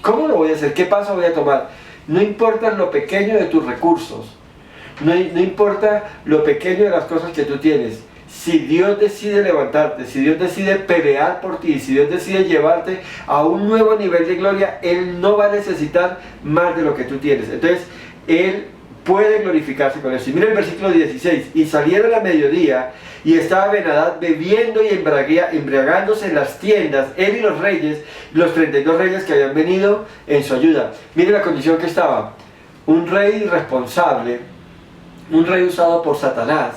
¿Cómo lo voy a hacer? ¿Qué paso voy a tomar? No importa lo pequeño de tus recursos. No importa lo pequeño de las cosas que tú tienes. Si Dios decide levantarte, si Dios decide pelear por ti, si Dios decide llevarte a un nuevo nivel de gloria, Él no va a necesitar más de lo que tú tienes. Entonces, Él puede glorificarse con eso. Y mira el versículo 16. Y salieron a mediodía, y estaba Ben-Hadad bebiendo y embriagándose en las tiendas, él y los reyes, los 32 reyes que habían venido en su ayuda. Mire la condición que estaba. Un rey irresponsable, un rey usado por Satanás,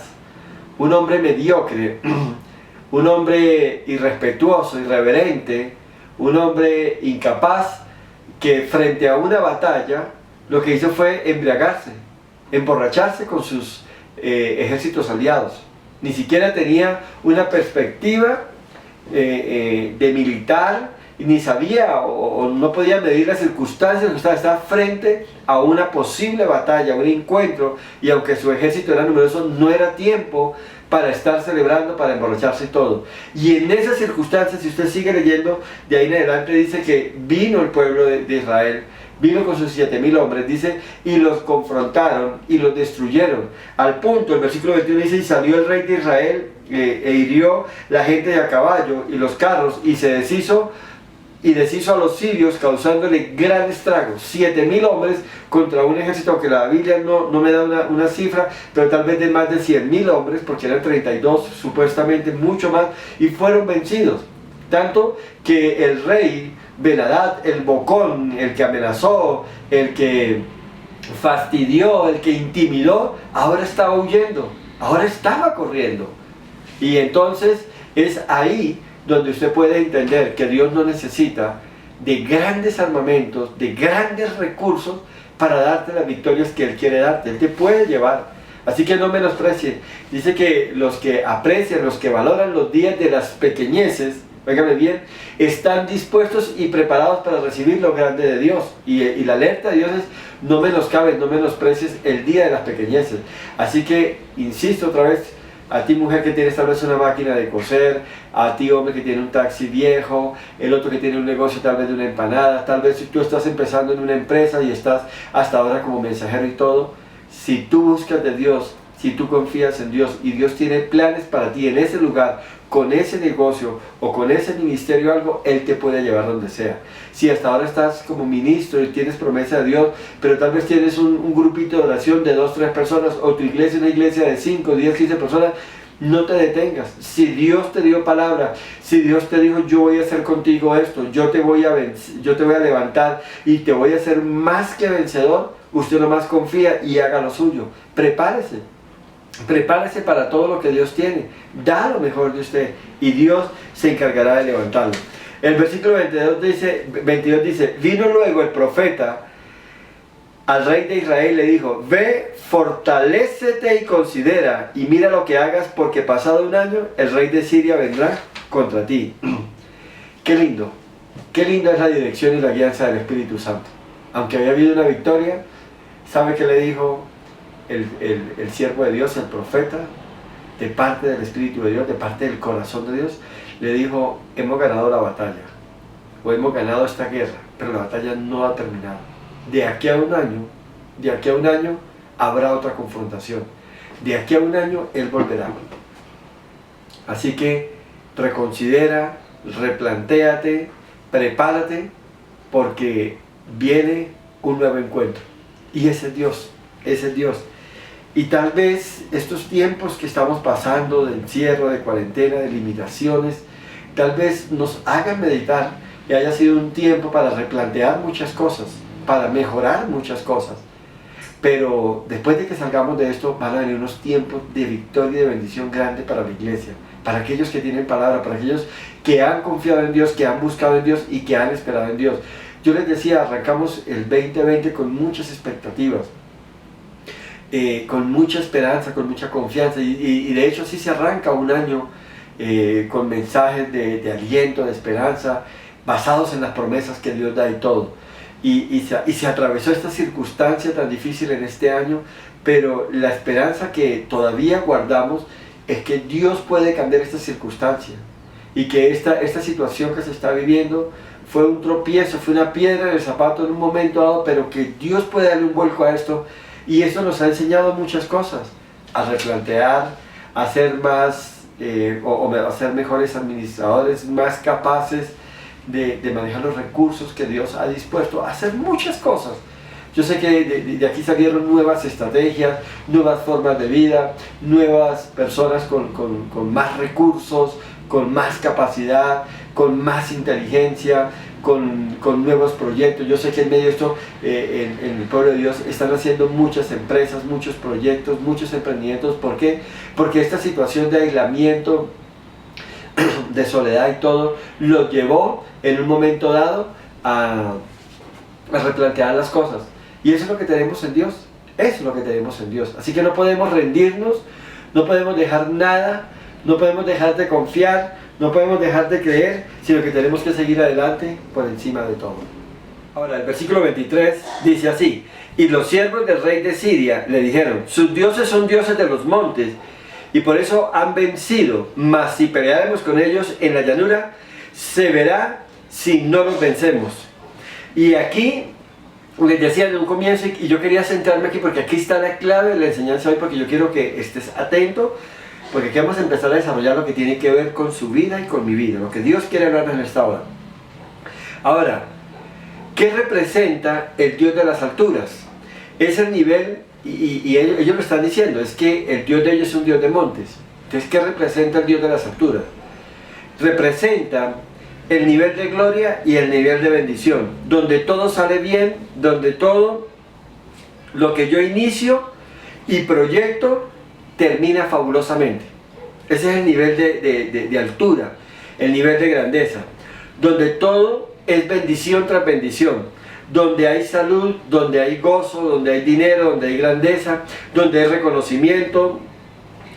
un hombre mediocre, un hombre irrespetuoso, irreverente, un hombre incapaz, que frente a una batalla lo que hizo fue embriagarse, emborracharse con sus ejércitos aliados. Ni siquiera tenía una perspectiva de militar, ni sabía o no podía medir las circunstancias, estaba frente a una posible batalla, un encuentro, y aunque su ejército era numeroso, no era tiempo para estar celebrando, para emborracharse y todo. Y en esas circunstancias, si usted sigue leyendo, de ahí en adelante dice que vino el pueblo de Israel, vino con sus 7,000 hombres, dice, y los confrontaron y los destruyeron. Al punto, el versículo 21 dice, y salió el rey de Israel e hirió la gente de a caballo y los carros, y se deshizo a los sirios, causándole gran estrago. 7,000 hombres contra un ejército, aunque la Biblia no me da una cifra, pero tal vez de más de 100,000 hombres, porque eran 32 supuestamente, mucho más, y fueron vencidos. Tanto que el rey Ben-Hadad, el bocón, el que amenazó, el que fastidió, el que intimidó, ahora estaba huyendo, ahora estaba corriendo. Y entonces es ahí donde usted puede entender que Dios no necesita de grandes armamentos, de grandes recursos para darte las victorias que Él quiere darte. Él te puede llevar. Así que no menosprecie. Dice que los que aprecian, los que valoran los días de las pequeñeces, óigame bien, están dispuestos y preparados para recibir lo grande de Dios. Y la alerta de Dios es, no menoscabes, no menosprecies el día de las pequeñeces. Así que, insisto otra vez, a ti mujer que tienes tal vez una máquina de coser, a ti hombre que tiene un taxi viejo, el otro que tiene un negocio tal vez de una empanada, tal vez si tú estás empezando en una empresa y estás hasta ahora como mensajero y todo, si tú buscas de Dios, si tú confías en Dios y Dios tiene planes para ti en ese lugar, con ese negocio o con ese ministerio algo, Él te puede llevar donde sea. Si hasta ahora estás como ministro y tienes promesa de Dios, pero tal vez tienes un grupito de oración de 2, 3 personas, o tu iglesia una iglesia de 5, 10, 15 personas, no te detengas. Si Dios te dio palabra, si Dios te dijo, yo voy a hacer contigo esto, yo te voy a levantar y te voy a hacer más que vencedor, usted nomás confía y haga lo suyo. Prepárese. Prepárese para todo lo que Dios tiene. Da lo mejor de usted y Dios se encargará de levantarlo. El versículo 22 dice, vino luego el profeta al rey de Israel y le dijo, ve, fortalécete y considera y mira lo que hagas, porque pasado un año el rey de Siria vendrá contra ti. Qué linda es la dirección y la guianza del Espíritu Santo. Aunque había habido una victoria, ¿sabe qué le dijo el siervo de Dios, el profeta, de parte del Espíritu de Dios, de parte del corazón de Dios? Le dijo, hemos ganado la batalla, o hemos ganado esta guerra, pero la batalla no ha terminado. De aquí a un año habrá otra confrontación. De aquí a un año Él volverá. Así que reconsidera, replantéate, prepárate, porque viene un nuevo encuentro. Y ese es Dios, ese es Dios. Y tal vez estos tiempos que estamos pasando de encierro, de cuarentena, de limitaciones, tal vez nos hagan meditar y haya sido un tiempo para replantear muchas cosas, para mejorar muchas cosas. Pero después de que salgamos de esto, van a venir unos tiempos de victoria y de bendición grande para la iglesia, para aquellos que tienen palabra, para aquellos que han confiado en Dios, que han buscado en Dios y que han esperado en Dios. Yo les decía, arrancamos el 2020 con muchas expectativas, con mucha esperanza, con mucha confianza, y de hecho sí se arranca un año con mensajes de aliento, de esperanza, basados en las promesas que Dios da y todo. Y se atravesó esta circunstancia tan difícil en este año, pero la esperanza que todavía guardamos es que Dios puede cambiar esta circunstancia y que esta situación que se está viviendo fue un tropiezo, fue una piedra en el zapato en un momento dado, pero que Dios puede darle un vuelco a esto, y eso nos ha enseñado muchas cosas, a replantear, a ser más, a ser mejores administradores, más capaces de manejar los recursos que Dios ha dispuesto, a hacer muchas cosas. Yo sé que de aquí salieron nuevas estrategias, nuevas formas de vida, nuevas personas con más recursos, con más capacidad, con más inteligencia, con nuevos proyectos. Yo sé que en medio de esto, en el pueblo de Dios, están haciendo muchas empresas, muchos proyectos, muchos emprendimientos. ¿Por qué? Porque esta situación de aislamiento, de soledad y todo, los llevó en un momento dado a replantear las cosas. Y eso es lo que tenemos en Dios, eso es lo que tenemos en Dios. Así que no podemos rendirnos, no podemos dejar nada, no podemos dejar de confiar, no podemos dejar de creer, sino que tenemos que seguir adelante por encima de todo. Ahora, el versículo 23 dice así: y los siervos del rey de Siria le dijeron, sus dioses son dioses de los montes, y por eso han vencido, mas si peleáremos con ellos en la llanura, se verá si no los vencemos. Y aquí les decía en un comienzo, y yo quería centrarme aquí porque aquí está la clave de la enseñanza hoy, porque yo quiero que estés atento, porque aquí vamos a empezar a desarrollar lo que tiene que ver con su vida y con mi vida, lo que Dios quiere hablarnos en esta hora. Ahora, ¿qué representa el Dios de las alturas? Es el nivel, y ellos lo están diciendo, es que el Dios de ellos es un Dios de montes. Entonces, ¿qué representa el Dios de las alturas? Representa el nivel de gloria y el nivel de bendición, donde todo sale bien, donde todo lo que yo inicio y proyecto termina fabulosamente. Ese es el nivel de altura, el nivel de grandeza, donde todo es bendición tras bendición, donde hay salud, donde hay gozo, donde hay dinero, donde hay grandeza, donde hay reconocimiento,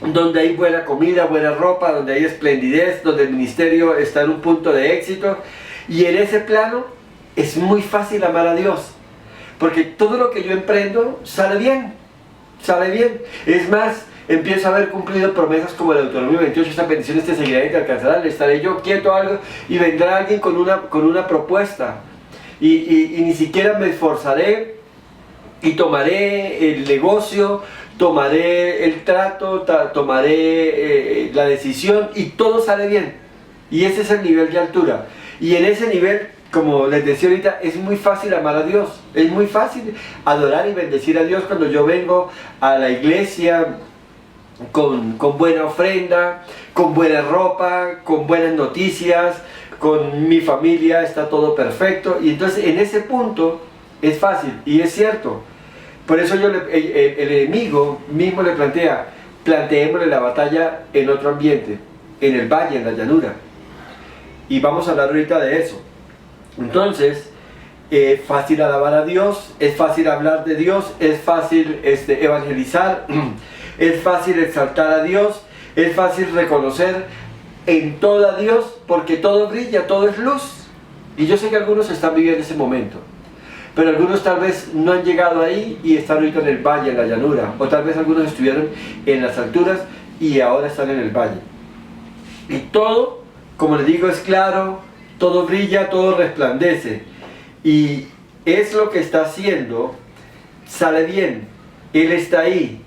donde hay buena comida, buena ropa, donde hay esplendidez, donde el ministerio está en un punto de éxito. Y en ese plano es muy fácil amar a Dios, porque todo lo que yo emprendo sale bien, sale bien. Es más, empiezo a haber cumplido promesas como el Deuteronomio 28, estas bendiciones te seguirán y te alcanzarán, estaré yo quieto algo y vendrá alguien con una propuesta, y ni siquiera me esforzaré y tomaré el negocio, tomaré el trato, tomaré la decisión, y todo sale bien. Y ese es el nivel de altura. Y en ese nivel, como les decía ahorita, es muy fácil amar a Dios. Es muy fácil adorar y bendecir a Dios cuando yo vengo a la iglesia con buena ofrenda, con buena ropa, con buenas noticias, con mi familia, está todo perfecto. Y entonces en ese punto es fácil, y es cierto. Por eso el enemigo mismo le planteémosle la batalla en otro ambiente, en el valle, en la llanura. Y vamos a hablar ahorita de eso. Entonces, es fácil alabar a Dios, es fácil hablar de Dios, es fácil evangelizar, es fácil exaltar a Dios, es fácil reconocer en todo a Dios, porque todo brilla, todo es luz. Y yo sé que algunos están viviendo ese momento, pero algunos tal vez no han llegado ahí y están ahorita en el valle, en la llanura, o tal vez algunos estuvieron en las alturas y ahora están en el valle. Y todo, como les digo, es claro, todo brilla, todo resplandece, y es lo que está haciendo, sale bien, Él está ahí,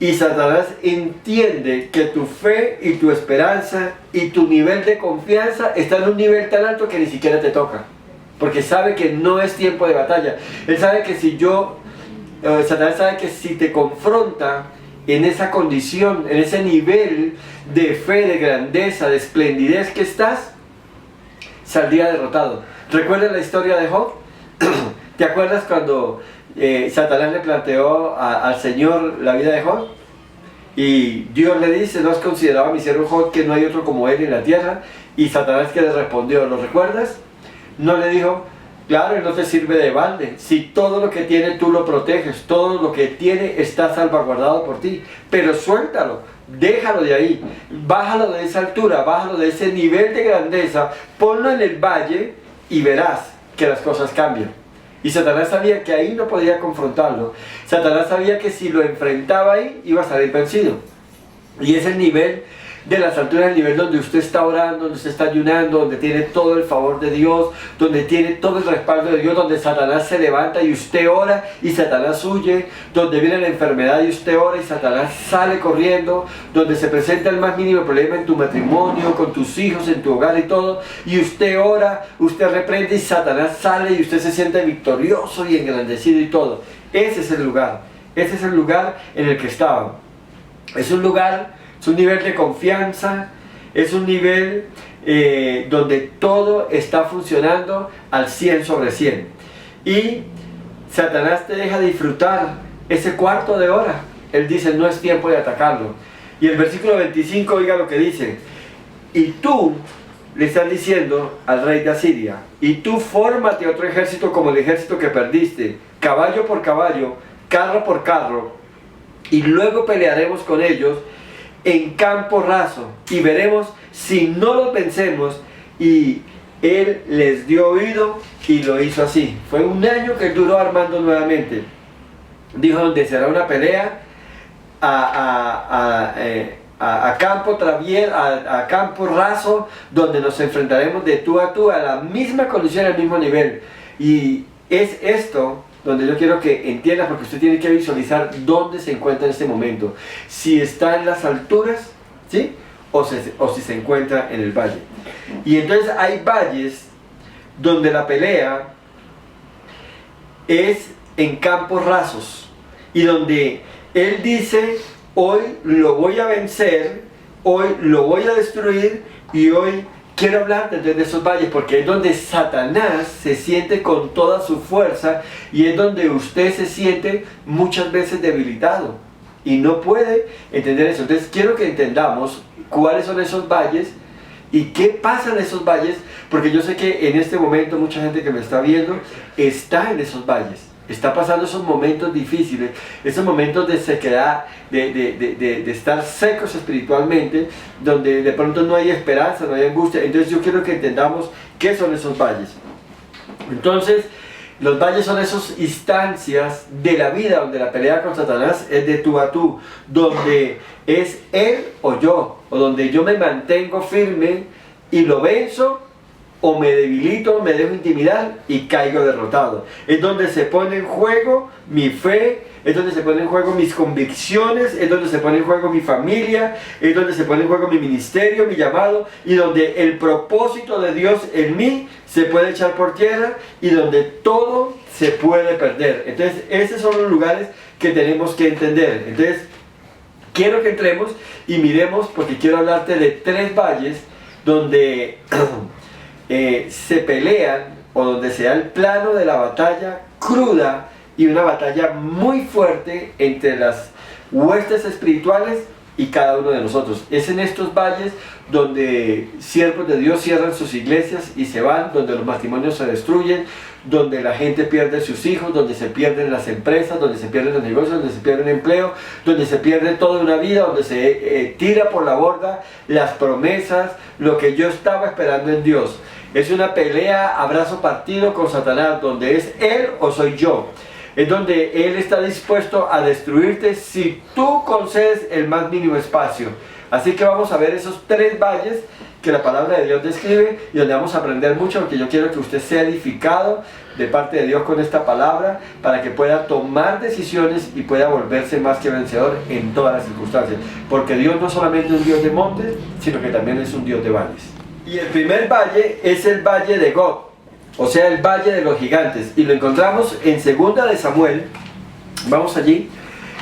y Satanás entiende que tu fe y tu esperanza y tu nivel de confianza está en un nivel tan alto que ni siquiera te toca, porque sabe que no es tiempo de batalla. Él sabe que si yo Satanás sabe que si te confronta en esa condición, en ese nivel de fe, de grandeza, de esplendidez que estás, saldría derrotado. ¿Recuerdas la historia de Job? ¿Te acuerdas cuando Satanás le planteó al Señor la vida de Job? Y Dios le dice: ¿no has considerado a mi siervo Job, que no hay otro como él en la tierra? Y Satanás, ¿qué le respondió? ¿Lo recuerdas? No le dijo: claro, él no te sirve de balde. Si todo lo que tiene tú lo proteges, todo lo que tiene está salvaguardado por ti. Pero suéltalo, déjalo de ahí, bájalo de esa altura, bájalo de ese nivel de grandeza, ponlo en el valle y verás que las cosas cambian. Y Satanás sabía que ahí no podía confrontarlo. Satanás sabía que si lo enfrentaba ahí, iba a salir vencido. Y es el nivel de las alturas, el nivel donde usted está orando, donde usted está ayunando, donde tiene todo el favor de Dios, donde tiene todo el respaldo de Dios, donde Satanás se levanta y usted ora y Satanás huye, donde viene la enfermedad y usted ora y Satanás sale corriendo, donde se presenta el más mínimo problema en tu matrimonio, con tus hijos, en tu hogar y todo, y usted ora, usted reprende y Satanás sale y usted se siente victorioso y engrandecido y todo. Ese es el lugar en el que estaba. Es un lugar, es un nivel de confianza, es un nivel donde todo está funcionando al 100 sobre 100. Y Satanás te deja disfrutar ese cuarto de hora. Él dice: no es tiempo de atacarlo. Y el versículo 25, oiga lo que dice: y tú le estás diciendo al rey de Asiria, y tú fórmate otro ejército como el ejército que perdiste, caballo por caballo, carro por carro, y luego pelearemos con ellos en campo raso, y veremos si no los vencemos. Y él les dio oído y lo hizo así. Fue un año que duró armando nuevamente. Dijo: donde será una pelea a campo raso, donde nos enfrentaremos de tú a tú, a la misma condición, al mismo nivel. Y es esto donde yo quiero que entienda, porque usted tiene que visualizar dónde se encuentra en este momento. Si está en las alturas, ¿sí? O si se encuentra en el valle. Y entonces hay valles donde la pelea es en campos rasos, y donde él dice: hoy lo voy a vencer, hoy lo voy a destruir, y hoy quiero hablar de esos valles, porque es donde Satanás se siente con toda su fuerza, y es donde usted se siente muchas veces debilitado y no puede entender eso. Entonces quiero que entendamos cuáles son esos valles y qué pasa en esos valles, porque yo sé que en este momento mucha gente que me está viendo está en esos valles. Está pasando esos momentos difíciles, esos momentos de sequedad, de estar secos espiritualmente, donde de pronto no hay esperanza, no hay angustia. Entonces yo quiero que entendamos qué son esos valles. Entonces, los valles son esas instancias de la vida donde la pelea con Satanás es de tú a tú, donde es él o yo, o donde yo me mantengo firme y lo venzo, o me debilito, me dejo intimidar y caigo derrotado. Es donde se pone en juego mi fe, es donde se pone en juego mis convicciones, es donde se pone en juego mi familia, es donde se pone en juego mi ministerio, mi llamado, y donde el propósito de Dios en mí se puede echar por tierra, y donde todo se puede perder. Entonces esos son los lugares que tenemos que entender. Entonces quiero que entremos y miremos, porque quiero hablarte de 3 valles donde se pelean, o donde se da el plano de la batalla cruda, y una batalla muy fuerte entre las huestes espirituales y cada uno de nosotros. Es en estos valles donde siervos de Dios cierran sus iglesias y se van, donde los matrimonios se destruyen, donde la gente pierde sus hijos, donde se pierden las empresas, donde se pierden los negocios, donde se pierde el empleo, donde se pierde toda una vida, donde se tira por la borda las promesas, lo que yo estaba esperando en Dios. Es una pelea a brazo partido con Satanás, donde es él o soy yo. Es donde él está dispuesto a destruirte si tú concedes el más mínimo espacio. Así que vamos a ver esos 3 valles que la palabra de Dios describe, y donde vamos a aprender mucho, porque yo quiero que usted sea edificado de parte de Dios con esta palabra, para que pueda tomar decisiones y pueda volverse más que vencedor en todas las circunstancias. Porque Dios no solamente es un Dios de montes, sino que también es un Dios de valles. Y el primer valle es el valle de Gog, o sea, el valle de los gigantes, y lo encontramos en 2 de Samuel, Vamos allí,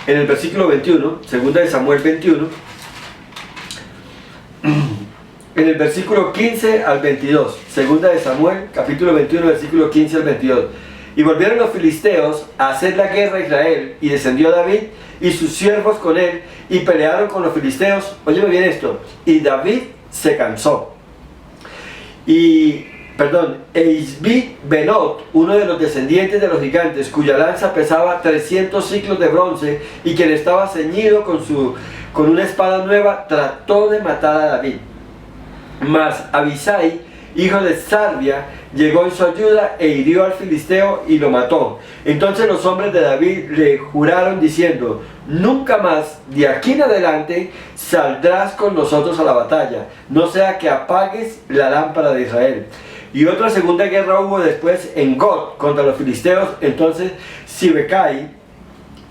en el versículo 21, segunda de Samuel 21, en el versículo 15 al 22, segunda de Samuel, capítulo 21, versículo 15 al 22. Y volvieron los filisteos a hacer la guerra a Israel, y descendió David y sus siervos con él, y pelearon con los filisteos. Óyeme bien esto, y David se cansó. Isbi Benot, uno de los descendientes de los gigantes, cuya lanza pesaba 300 ciclos de bronce, y quien estaba ceñido con una espada nueva, trató de matar a David. Mas Abisai, hijo de Sarbia, llegó en su ayuda e hirió al filisteo y lo mató. Entonces los hombres de David le juraron diciendo: nunca más de aquí en adelante saldrás con nosotros a la batalla, no sea que apagues la lámpara de Israel. Y otra segunda guerra hubo después en Got contra los filisteos. Entonces Sibecai,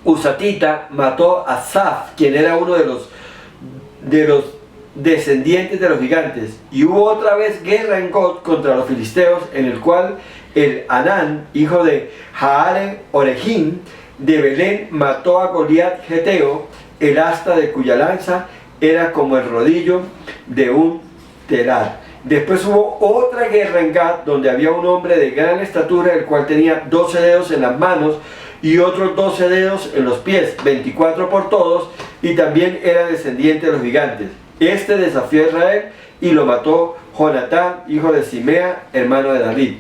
Usatita, mató a Saf, quien era uno de los descendientes de los gigantes. Y hubo otra vez guerra en Got contra los filisteos, en el cual el Anán, hijo de Jaare Orejim de Belén, mató a Goliat Geteo, el asta de cuya lanza era como el rodillo de un telar. Después hubo otra guerra en Gad, donde había un hombre de gran estatura, el cual tenía 12 dedos en las manos y otros 12 dedos en los pies, 24 por todos, y también era descendiente de los gigantes. Este desafió a Israel y lo mató Jonatán, hijo de Simea, hermano de David.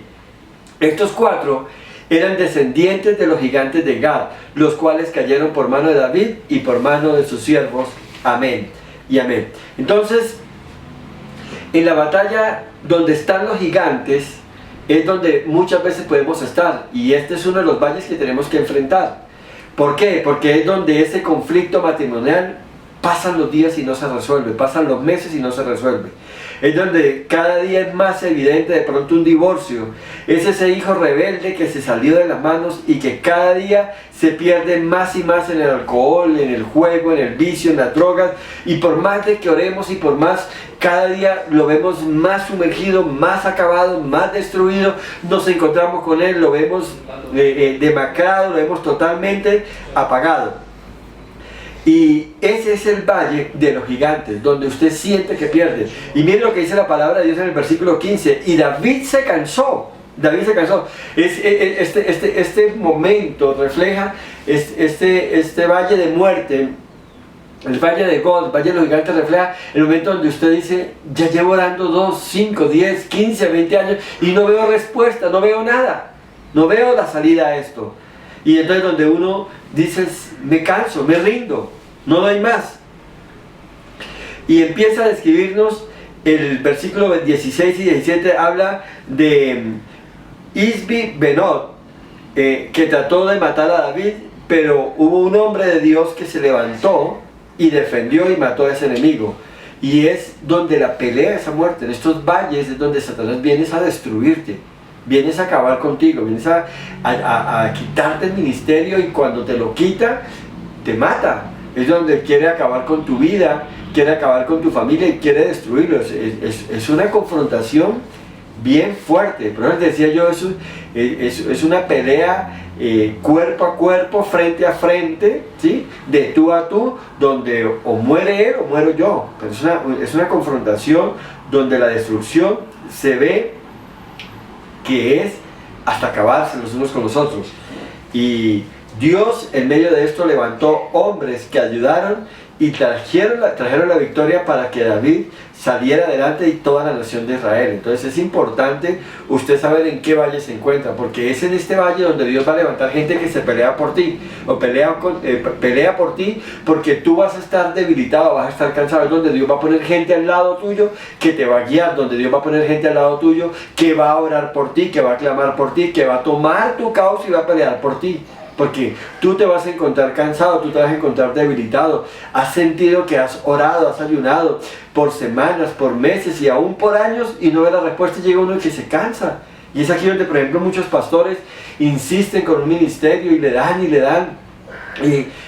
Estos cuatro eran descendientes de los gigantes de Gad, los cuales cayeron por mano de David y por mano de sus siervos. Amén y amén. Entonces, en la batalla donde están los gigantes es donde muchas veces podemos estar, y este es uno de los valles que tenemos que enfrentar. ¿Por qué? Porque es donde ese conflicto matrimonial pasan los días y no se resuelve, pasan los meses y no se resuelve. Es donde cada día es más evidente de pronto un divorcio. Es ese hijo rebelde que se salió de las manos y que cada día se pierde más y más en el alcohol, en el juego, en el vicio, en las drogas. Y por más de que oremos y por más, cada día lo vemos más sumergido, más acabado, más destruido. Nos encontramos con él, lo vemos demacrado, lo vemos totalmente apagado. Y ese es el valle de los gigantes, donde usted siente que pierde. Y mire lo que dice la palabra de Dios en el versículo 15. Y David se cansó. David se cansó. Este momento refleja este valle de muerte. El valle de God, el valle de los gigantes, refleja el momento donde usted dice: ya llevo orando 2, 5, 10, 15, 20 años y no veo respuesta, no veo nada. No veo la salida a esto. Y entonces donde uno dice: me canso, me rindo, no doy más. Y empieza a describirnos el versículo 16 y 17, habla de Isbi Benot, que trató de matar a David, pero hubo un hombre de Dios que se levantó y defendió y mató a ese enemigo. Y es donde la pelea, esa muerte, en estos valles es donde Satanás viene a destruirte. Vienes a acabar contigo, vienes a quitarte el ministerio, y cuando te lo quita, te mata. Es donde quiere acabar con tu vida, quiere acabar con tu familia y quiere destruirlo. Es una confrontación bien fuerte. Pero les decía yo, es una pelea cuerpo a cuerpo, frente a frente, ¿sí? De tú a tú, donde o muere él o muero yo. Pero es una confrontación donde la destrucción se ve que es hasta acabarse los unos con los otros. Y Dios en medio de esto levantó hombres que ayudaron y trajeron la victoria para que David saliera adelante y toda la nación de Israel. Entonces es importante usted saber en qué valle se encuentra, porque es en este valle donde Dios va a levantar gente que se pelea por ti, o pelea por ti, porque tú vas a estar debilitado, vas a estar cansado. Es donde Dios va a poner gente al lado tuyo que te va a guiar, donde Dios va a poner gente al lado tuyo que va a orar por ti, que va a clamar por ti, que va a tomar tu causa y va a pelear por ti. Porque tú te vas a encontrar cansado, tú te vas a encontrar debilitado. Has sentido que has orado, has ayunado por semanas, por meses y aún por años y no ve la respuesta, y llega uno que se cansa. Y es aquí donde, por ejemplo, muchos pastores insisten con un ministerio y le dan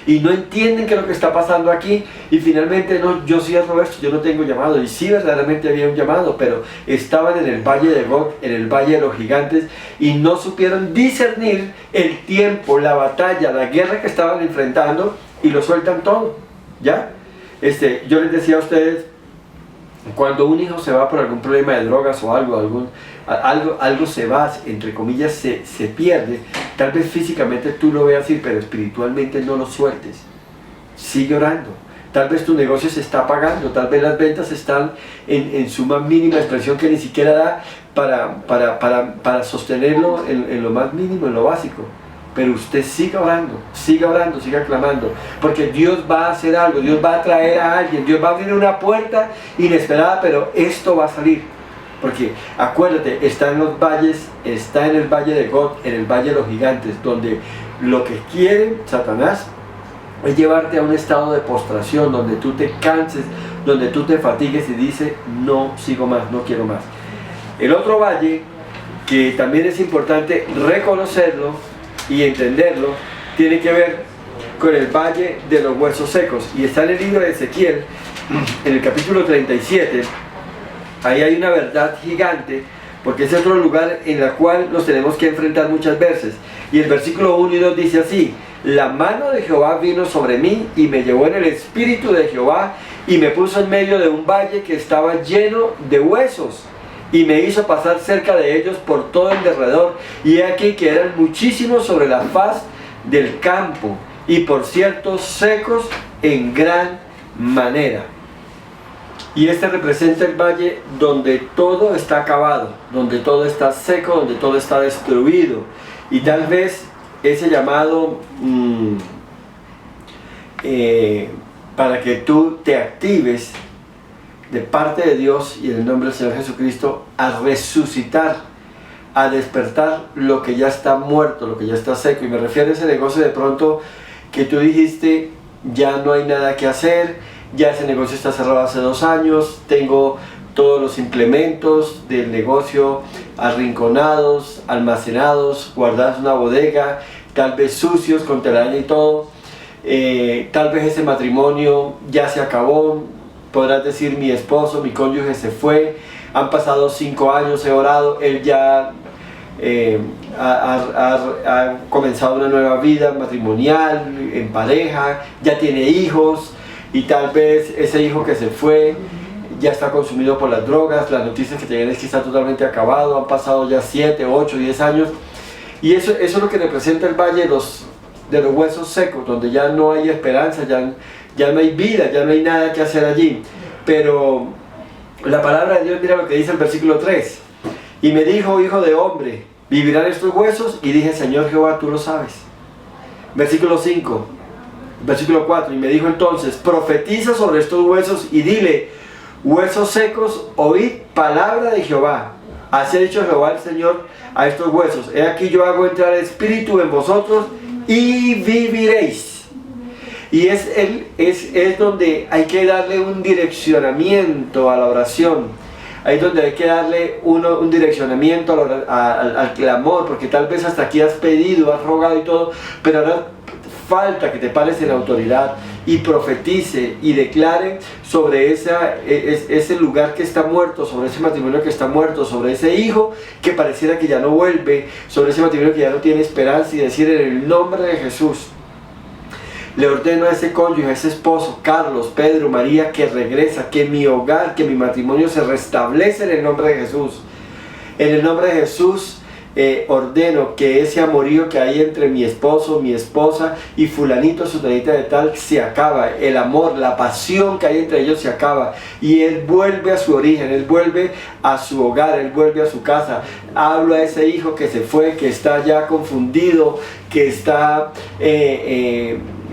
y no entienden qué es lo que está pasando aquí, y finalmente no, yo sí, Roberto, yo no tengo llamado, y sí verdaderamente había un llamado, pero estaban en el valle de Gog, en el valle de los gigantes, y no supieron discernir el tiempo, la batalla, la guerra que estaban enfrentando, y lo sueltan todo, ¿ya? Yo les decía a ustedes, cuando un hijo se va por algún problema de drogas o algo se va, entre comillas, se pierde, tal vez físicamente tú lo veas así, pero espiritualmente no lo sueltes. Sigue orando. Tal vez tu negocio se está apagando, tal vez las ventas están en su más mínima expresión que ni siquiera da para sostenerlo en lo más mínimo, en lo básico. Pero usted siga orando, siga clamando, porque Dios va a hacer algo, Dios va a traer a alguien, Dios va a abrir una puerta inesperada, pero esto va a salir. Porque acuérdate, está en los valles, está en el valle de Gog, en el valle de los gigantes, donde lo que quiere Satanás es llevarte a un estado de postración, donde tú te canses, donde tú te fatigues y dices, no sigo más, no quiero más. El otro valle, que también es importante reconocerlo y entenderlo, tiene que ver con el valle de los huesos secos, y está en el libro de Ezequiel, en el capítulo 37. Ahí hay una verdad gigante, porque es otro lugar en el cual nos tenemos que enfrentar muchas veces. Y el versículo 1 y 2 dice así: la mano de Jehová vino sobre mí y me llevó en el espíritu de Jehová y me puso en medio de un valle que estaba lleno de huesos, y me hizo pasar cerca de ellos por todo el derredor, y he aquí que eran muchísimos sobre la faz del campo, y por cierto secos en gran manera. Y representa el valle donde todo está acabado, donde todo está seco, donde todo está destruido. Y tal vez ese llamado para que tú te actives de parte de Dios y en el nombre del Señor Jesucristo a resucitar, a despertar lo que ya está muerto, lo que ya está seco. Y me refiero a ese negocio de pronto que tú dijiste, ya no hay nada que hacer, ya ese negocio está cerrado hace 2 años, tengo todos los implementos del negocio arrinconados, almacenados, guardados en una bodega, tal vez sucios, con telaraña y todo. Tal vez ese matrimonio ya se acabó, podrás decir, mi esposo, mi cónyuge se fue, han pasado 5 años, he orado, él ya ha comenzado una nueva vida matrimonial, en pareja, ya tiene hijos, y tal vez ese hijo que se fue ya está consumido por las drogas, las noticias que tenían es que está totalmente acabado, han pasado ya 7, 8, 10 años, y eso es lo que representa el valle de los huesos secos, donde ya no hay esperanza, ya no hay vida, ya no hay nada que hacer allí. Pero la palabra de Dios, mira lo que dice el versículo 3: y me dijo, hijo de hombre, ¿vivirán estos huesos? Y dije, Señor Jehová, tú lo sabes. Versículo 5, versículo 4, y me dijo entonces, profetiza sobre estos huesos y dile, huesos secos, oíd palabra de Jehová. Así ha dicho Jehová el Señor a estos huesos, he aquí yo hago entrar espíritu en vosotros y viviréis. Y es donde hay que darle un direccionamiento a la oración. Ahí es donde hay que darle un direccionamiento al clamor, porque tal vez hasta aquí has pedido, has rogado y todo, pero ahora falta que te pares en la autoridad y profetice y declare sobre ese lugar que está muerto, sobre ese matrimonio que está muerto, sobre ese hijo que pareciera que ya no vuelve, sobre ese matrimonio que ya no tiene esperanza, y decir en el nombre de Jesús, le ordeno a ese cónyuge, a ese esposo, Carlos, Pedro, María, que regresa, que mi hogar, que mi matrimonio se restablece en el nombre de Jesús. En el nombre de Jesús ordeno que ese amorío que hay entre mi esposo, mi esposa y fulanito, sutanita de tal, se acaba. El amor, la pasión que hay entre ellos se acaba. Y él vuelve a su origen, él vuelve a su hogar, él vuelve a su casa. Hablo a ese hijo que se fue, que está ya confundido, que está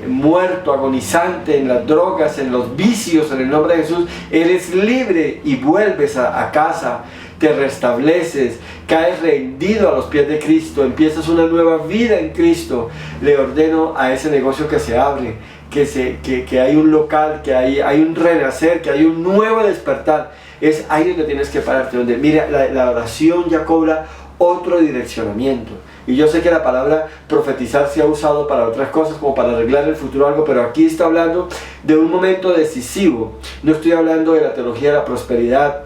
muerto, agonizante en las drogas, en los vicios, en el nombre de Jesús. Él es libre y vuelves a casa, te restableces, caes rendido a los pies de Cristo, empiezas una nueva vida en Cristo. Le ordeno a ese negocio que se abre, que hay un local, que hay un renacer, que hay un nuevo despertar. Es ahí donde tienes que pararte, donde mira, la oración ya cobra otro direccionamiento. Y yo sé que la palabra profetizar se ha usado para otras cosas, como para arreglar el futuro o algo, pero aquí está hablando de un momento decisivo. No estoy hablando de la teología de la prosperidad,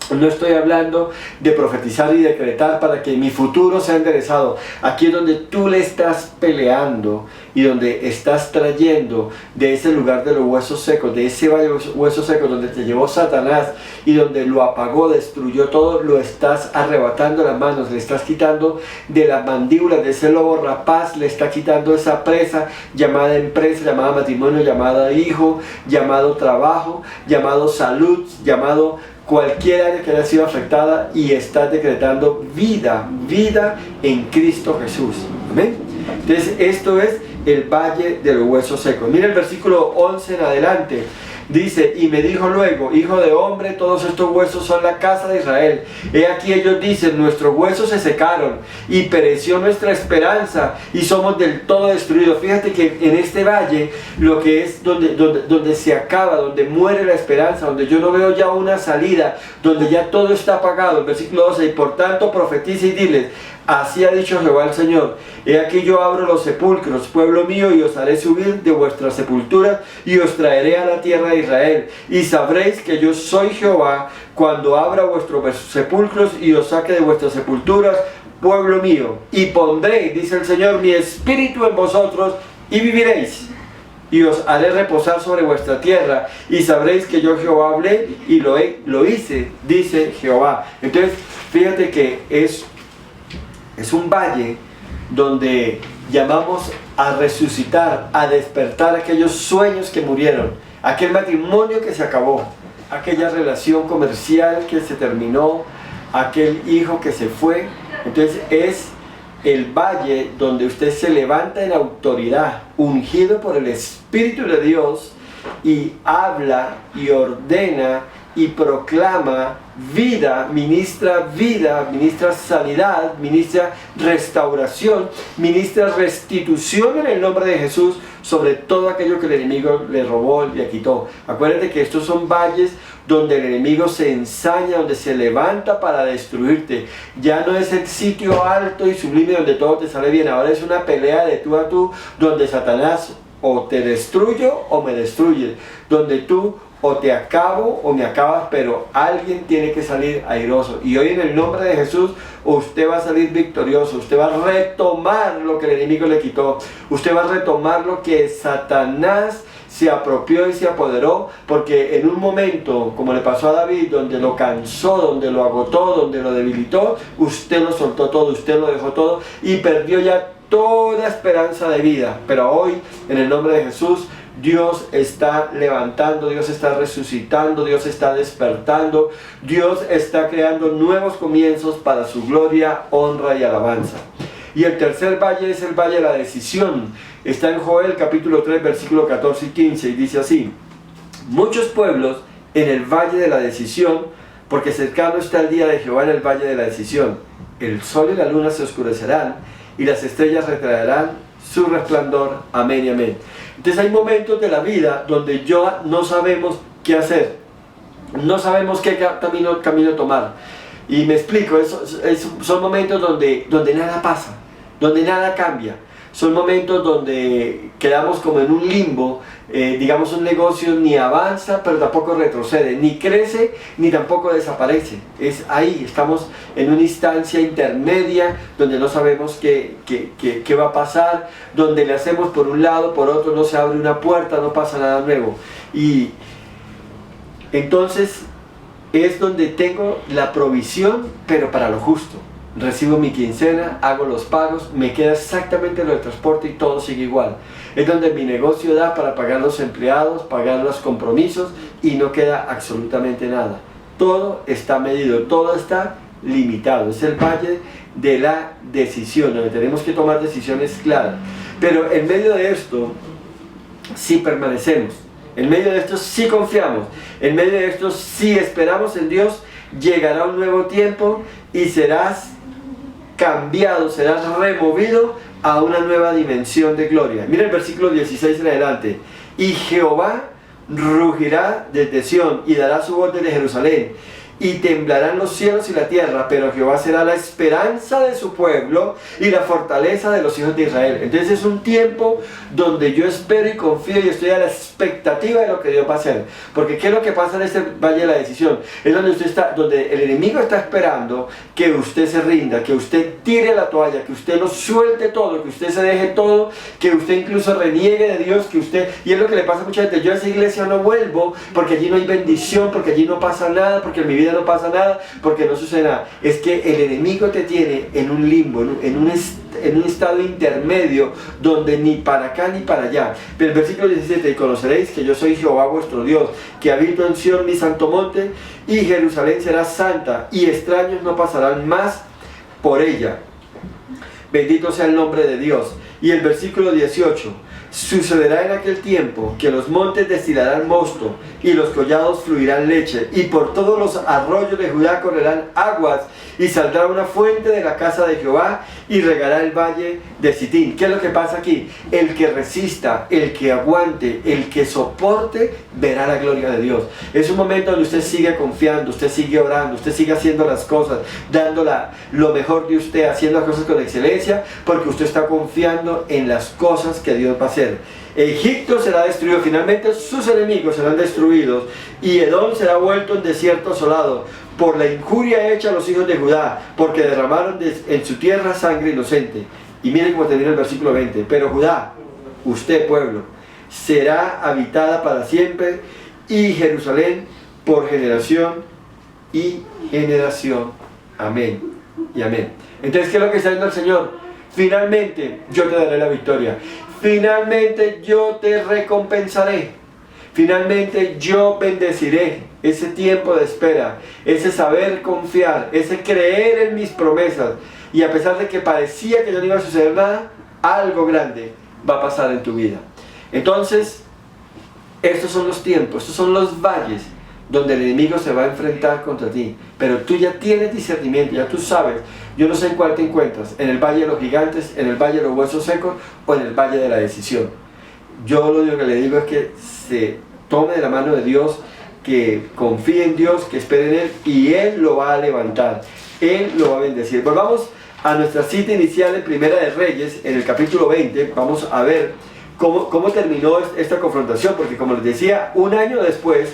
no estoy hablando de profetizar y decretar para que mi futuro sea enderezado. Aquí es donde tú le estás peleando y donde estás trayendo de ese lugar de los huesos secos, de ese valle de huesos secos donde te llevó Satanás y donde lo apagó, destruyó todo, lo estás arrebatando las manos, le estás quitando de las mandíbulas de ese lobo rapaz, le está quitando esa presa llamada empresa, llamada matrimonio, llamada hijo, llamado trabajo, llamado salud, llamado cualquier área que haya sido afectada, y estás decretando vida en Cristo Jesús. Amén. Entonces esto es el valle de los huesos secos. Mira el versículo 11 en adelante. Dice: y me dijo luego, hijo de hombre, todos estos huesos son la casa de Israel. He aquí ellos dicen: nuestros huesos se secaron y pereció nuestra esperanza y somos del todo destruidos. Fíjate que en este valle, lo que es donde se acaba, donde muere la esperanza, donde yo no veo ya una salida, donde ya todo está apagado. El versículo 12: y por tanto profetiza y diles: así ha dicho Jehová el Señor, he aquí yo abro los sepulcros, pueblo mío, y os haré subir de vuestra sepultura y os traeré a la tierra de Israel, y sabréis que yo soy Jehová cuando abra vuestros sepulcros y os saque de vuestras sepulturas, pueblo mío, y pondré, dice el Señor, mi espíritu en vosotros y viviréis, y os haré reposar sobre vuestra tierra, y sabréis que yo Jehová hablé y lo hice, dice Jehová. Entonces fíjate que es un valle donde llamamos a resucitar, a despertar aquellos sueños que murieron, aquel matrimonio que se acabó, aquella relación comercial que se terminó, aquel hijo que se fue. Entonces es el valle donde usted se levanta en autoridad, ungido por el Espíritu de Dios, y habla y ordena y proclama vida, ministra sanidad, ministra restauración, ministra restitución en el nombre de Jesús sobre todo aquello que el enemigo le robó y le quitó. Acuérdate que estos son valles donde el enemigo se ensaña, donde se levanta para destruirte. Ya no es el sitio alto y sublime donde todo te sale bien, ahora es una pelea de tú a tú, donde Satanás o te destruyo o me destruye, donde tú o te acabo o me acabas, pero alguien tiene que salir airoso. Y hoy en el nombre de Jesús usted va a salir victorioso, usted va a retomar lo que el enemigo le quitó, usted va a retomar lo que Satanás se apropió y se apoderó, porque en un momento, como le pasó a David, donde lo cansó, donde lo agotó, donde lo debilitó, usted lo soltó todo, usted lo dejó todo y perdió ya toda esperanza de vida. Pero hoy, en el nombre de Jesús, Dios está levantando, Dios está resucitando, Dios está despertando, Dios está creando nuevos comienzos para su gloria, honra y alabanza. Y el tercer valle es el valle de la decisión. Está en Joel capítulo 3 versículo 14 y 15 y dice así: muchos pueblos en el valle de la decisión, porque cercano está el día de Jehová en el valle de la decisión. El sol y la luna se oscurecerán y las estrellas retraerán su resplandor. Amén y amén. Entonces hay momentos de la vida donde no sabemos qué hacer, no sabemos qué camino tomar. Y me explico, son momentos donde nada pasa, donde nada cambia. Son momentos donde quedamos como en un limbo, digamos un negocio ni avanza pero tampoco retrocede, ni crece ni tampoco desaparece. Es ahí, estamos en una instancia intermedia donde no sabemos qué va a pasar, donde le hacemos por un lado, por otro no se abre una puerta, no pasa nada nuevo. Y entonces es donde tengo la provisión, pero para lo justo. Recibo mi quincena, hago los pagos, me queda exactamente lo del transporte y todo sigue igual. Es donde mi negocio da para pagar los empleados, pagar los compromisos y no queda absolutamente nada. Todo está medido, todo está limitado. Es el valle de la decisión, donde tenemos que tomar decisiones claras. Pero en medio de esto, sí permanecemos. En medio de esto sí confiamos. En medio de esto sí esperamos en Dios. Llegará un nuevo tiempo y serás cambiado, serás removido a una nueva dimensión de gloria. Mira el versículo 16 en adelante. Y Jehová rugirá desde Sión y dará su voz desde Jerusalén, y temblarán los cielos y la tierra, pero Jehová será la esperanza de su pueblo y la fortaleza de los hijos de Israel. Entonces es un tiempo donde yo espero y confío y estoy a la expectativa de lo que Dios va a hacer. Porque ¿qué es lo que pasa en este valle de la decisión? Es donde usted está, donde el enemigo está esperando que usted se rinda, que usted tire la toalla, que usted lo suelte todo, que usted se deje todo, que usted incluso reniegue de Dios, que usted, y es lo que le pasa a mucha gente, yo a esa iglesia no vuelvo porque allí no hay bendición, porque allí no pasa nada, porque en mi vida no pasa nada, porque no sucede nada. Es que el enemigo te tiene en un limbo, en un estado intermedio, donde ni para acá ni para allá. Pero el versículo 17, y conoceréis que yo soy Jehová vuestro Dios, que habito en Sión mi santo monte, y Jerusalén será santa, y extraños no pasarán más por ella. Bendito sea el nombre de Dios. Y el versículo 18, sucederá en aquel tiempo que los montes destilarán mosto y los collados fluirán leche, y por todos los arroyos de Judá correrán aguas, y saldrá una fuente de la casa de Jehová y regará el valle de Sitín. ¿Qué es lo que pasa aquí? El que resista, el que aguante, el que soporte, verá la gloria de Dios. Es un momento donde usted sigue confiando, usted sigue orando, usted sigue haciendo las cosas, dando lo mejor de usted, haciendo las cosas con excelencia, porque usted está confiando en las cosas que Dios va a hacer. Egipto será destruido, finalmente sus enemigos serán destruidos, y Edom será vuelto en desierto asolado por la injuria hecha a los hijos de Judá, porque derramaron en su tierra sangre inocente. Y miren cómo termina el versículo 20. Pero Judá, usted pueblo, será habitada para siempre, y Jerusalén por generación y generación. Amén y amén. Entonces, ¿qué es lo que está diciendo el Señor? Finalmente yo te daré la victoria. Finalmente yo te recompensaré. Finalmente yo bendeciré ese tiempo de espera, ese saber confiar, ese creer en mis promesas. Y a pesar de que parecía que no iba a suceder nada, algo grande va a pasar en tu vida. Entonces, estos son los tiempos, estos son los valles donde el enemigo se va a enfrentar contra ti. Pero tú ya tienes discernimiento, ya tú sabes. Yo no sé en cuál te encuentras, en el valle de los gigantes, en el valle de los huesos secos o en el valle de la decisión. Yo lo único que le digo es que se tome de la mano de Dios, que confíe en Dios, que espere en Él, y Él lo va a levantar, Él lo va a bendecir. Volvamos a nuestra cita inicial en Primera de Reyes, en el capítulo 20, vamos a ver cómo terminó esta confrontación, porque como les decía, un año después,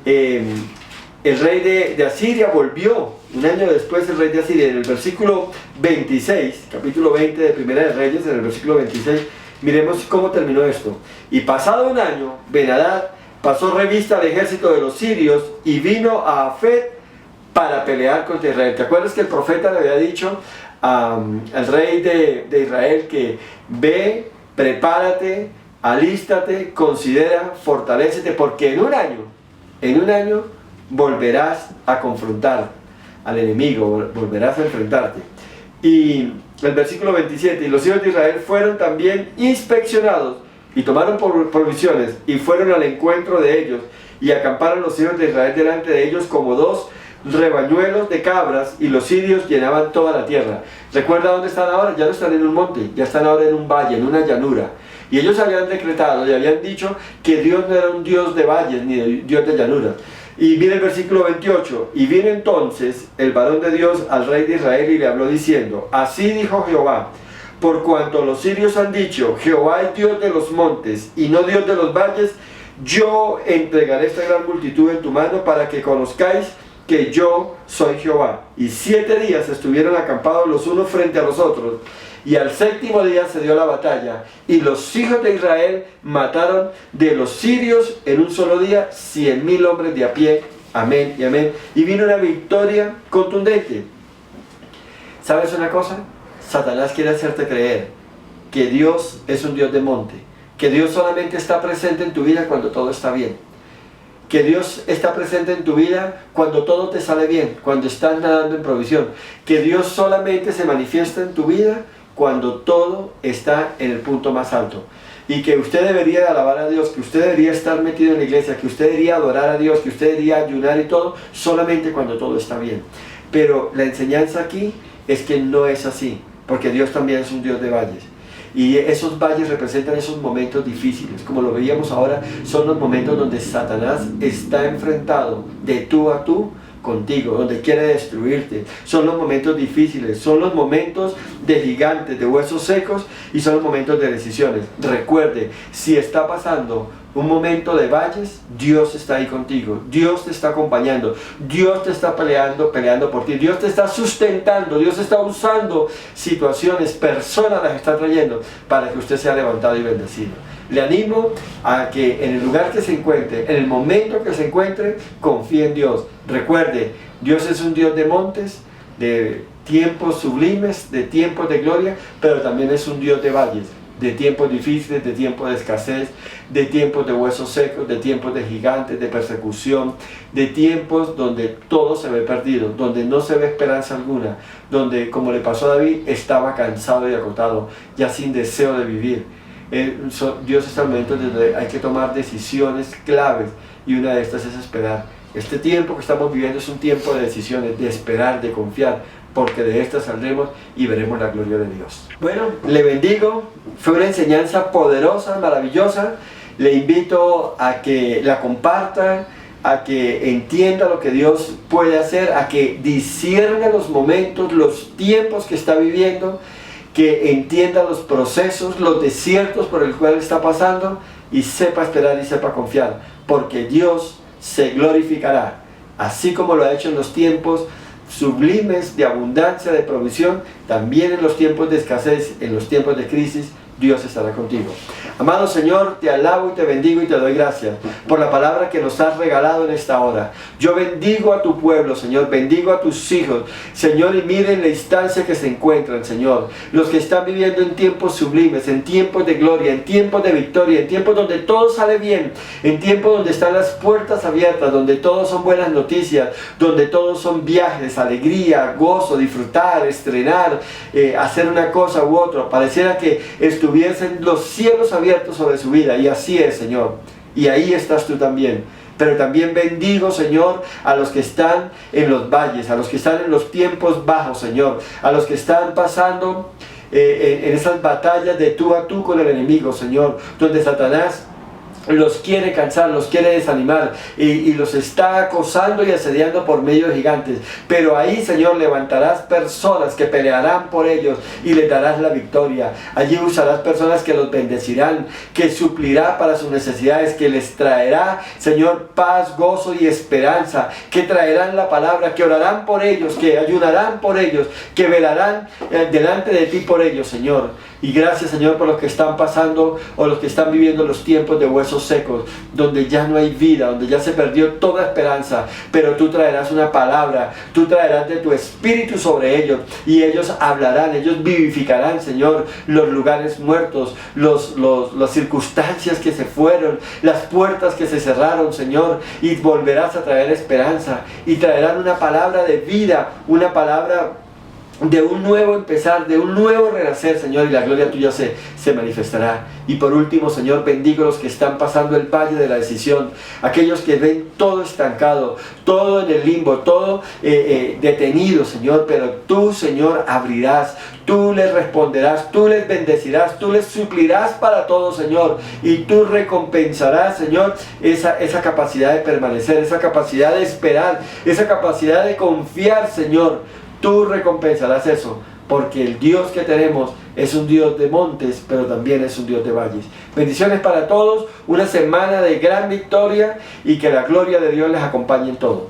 el rey de Asiria volvió, un año después el rey de Asiria, en el versículo 26, capítulo 20 de Primera de Reyes, en el versículo 26, miremos cómo terminó esto. Y pasado un año, Ben-Hadad pasó revista al ejército de los sirios y vino a Afet para pelear contra Israel. ¿Te acuerdas que el profeta le había dicho al rey de Israel que ve, prepárate, alístate, considera, fortalécete, porque en un año volverás a confrontar al enemigo, volverás a enfrentarte? Y el versículo 27, y los hijos de Israel fueron también inspeccionados y tomaron provisiones y fueron al encuentro de ellos, y acamparon los hijos de Israel delante de ellos como dos rebañuelos de cabras, y los sirios llenaban toda la tierra. ¿Recuerda dónde están ahora? Ya no están en un monte, ya están ahora en un valle, en una llanura. Y ellos habían decretado y habían dicho que Dios no era un Dios de valles ni de Dios de llanuras. Y viene el versículo 28, y vino entonces el varón de Dios al rey de Israel y le habló diciendo: así dijo Jehová, por cuanto los sirios han dicho, Jehová es Dios de los montes y no Dios de los valles, yo entregaré esta gran multitud en tu mano para que conozcáis que yo soy Jehová. Y 7 días estuvieron acampados los unos frente a los otros, y al 7º día se dio la batalla, y los hijos de Israel mataron de los sirios en un solo día 100,000 hombres de a pie. Amén y amén. Y vino una victoria contundente. ¿Sabes una cosa? Satanás quiere hacerte creer que Dios es un Dios de monte, que Dios solamente está presente en tu vida cuando todo está bien, que Dios está presente en tu vida cuando todo te sale bien, cuando estás nadando en provisión, que Dios solamente se manifiesta en tu vida cuando todo está en el punto más alto, y que usted debería alabar a Dios, que usted debería estar metido en la iglesia, que usted debería adorar a Dios, que usted debería ayunar y todo, solamente cuando todo está bien. Pero la enseñanza aquí es que no es así, porque Dios también es un Dios de valles. Y esos valles representan esos momentos difíciles, como lo veíamos ahora, son los momentos donde Satanás está enfrentado de tú a tú contigo, donde quiere destruirte. Son los momentos difíciles, son los momentos de gigantes, de huesos secos, y son los momentos de decisiones. Recuerde, si está pasando un momento de valles, Dios está ahí contigo, Dios te está acompañando, Dios te está peleando por ti, Dios te está sustentando, Dios está usando situaciones, personas las está trayendo para que usted sea levantado y bendecido. Le animo a que en el lugar que se encuentre, en el momento que se encuentre, confíe en Dios. Recuerde, Dios es un Dios de montes, de tiempos sublimes, de tiempos de gloria, pero también es un Dios de valles, de tiempos difíciles, de tiempos de escasez, de tiempos de huesos secos, de tiempos de gigantes, de persecución, de tiempos donde todo se ve perdido, donde no se ve esperanza alguna, donde, como le pasó a David, estaba cansado y agotado, ya sin deseo de vivir. Dios está en el momento donde hay que tomar decisiones claves, y una de estas es esperar. Este tiempo que estamos viviendo es un tiempo de decisiones, de esperar, de confiar, porque de esta saldremos y veremos la gloria de Dios. Bueno, le bendigo. Fue una enseñanza poderosa, maravillosa. Le invito a que la comparta, a que entienda lo que Dios puede hacer, a que discierna los momentos, los tiempos que está viviendo, que entienda los procesos, los desiertos por el cual está pasando, y sepa esperar y sepa confiar, porque Dios se glorificará, así como lo ha hecho en los tiempos sublimes de abundancia, de provisión. También en los tiempos de escasez, en los tiempos de crisis, Dios estará contigo. Amado Señor, te alabo y te bendigo y te doy gracias por la palabra que nos has regalado en esta hora. Yo bendigo a tu pueblo, Señor, bendigo a tus hijos, Señor, y miren la instancia que se encuentran, Señor, los que están viviendo en tiempos sublimes, en tiempos de gloria, en tiempos de victoria, en tiempos donde todo sale bien, en tiempos donde están las puertas abiertas, donde todo son buenas noticias, donde todos son viajes, alegría, gozo, disfrutar, estrenar, hacer una cosa u otra. Pareciera que estuviesen los cielos abiertos sobre su vida, y así es, Señor, y ahí estás tú también. Pero también bendigo, Señor, a los que están en los valles, a los que están en los tiempos bajos, Señor, a los que están pasando en esas batallas de tú a tú con el enemigo, Señor, donde Satanás los quiere cansar, los quiere desanimar, y los está acosando y asediando por medio de gigantes. Pero ahí, Señor, levantarás personas que pelearán por ellos y les darás la victoria. Allí usarás personas que los bendecirán, que suplirá para sus necesidades, que les traerá, Señor, paz, gozo y esperanza, que traerán la palabra, que orarán por ellos, que ayudarán por ellos, que velarán delante de ti por ellos, Señor. Y gracias, Señor, por los que están pasando o los que están viviendo los tiempos de huesos secos, donde ya no hay vida, donde ya se perdió toda esperanza. Pero tú traerás una palabra, tú traerás de tu espíritu sobre ellos, y ellos hablarán, ellos vivificarán, Señor, los lugares muertos, las circunstancias que se fueron, las puertas que se cerraron, Señor, y volverás a traer esperanza, y traerán una palabra de vida, una palabra de un nuevo empezar, de un nuevo renacer, Señor, y la gloria tuya se manifestará. Y por último, Señor, bendigo a los que están pasando el valle de la decisión, aquellos que ven todo estancado, todo en el limbo, todo detenido, Señor, pero tú, Señor, abrirás, tú les responderás, tú les bendecirás, tú les suplirás para todo, Señor, y tú recompensarás, Señor, esa capacidad de permanecer, esa capacidad de esperar, esa capacidad de confiar, Señor. Tú recompensarás eso, porque el Dios que tenemos es un Dios de montes, pero también es un Dios de valles. Bendiciones para todos, una semana de gran victoria, y que la gloria de Dios les acompañe en todo.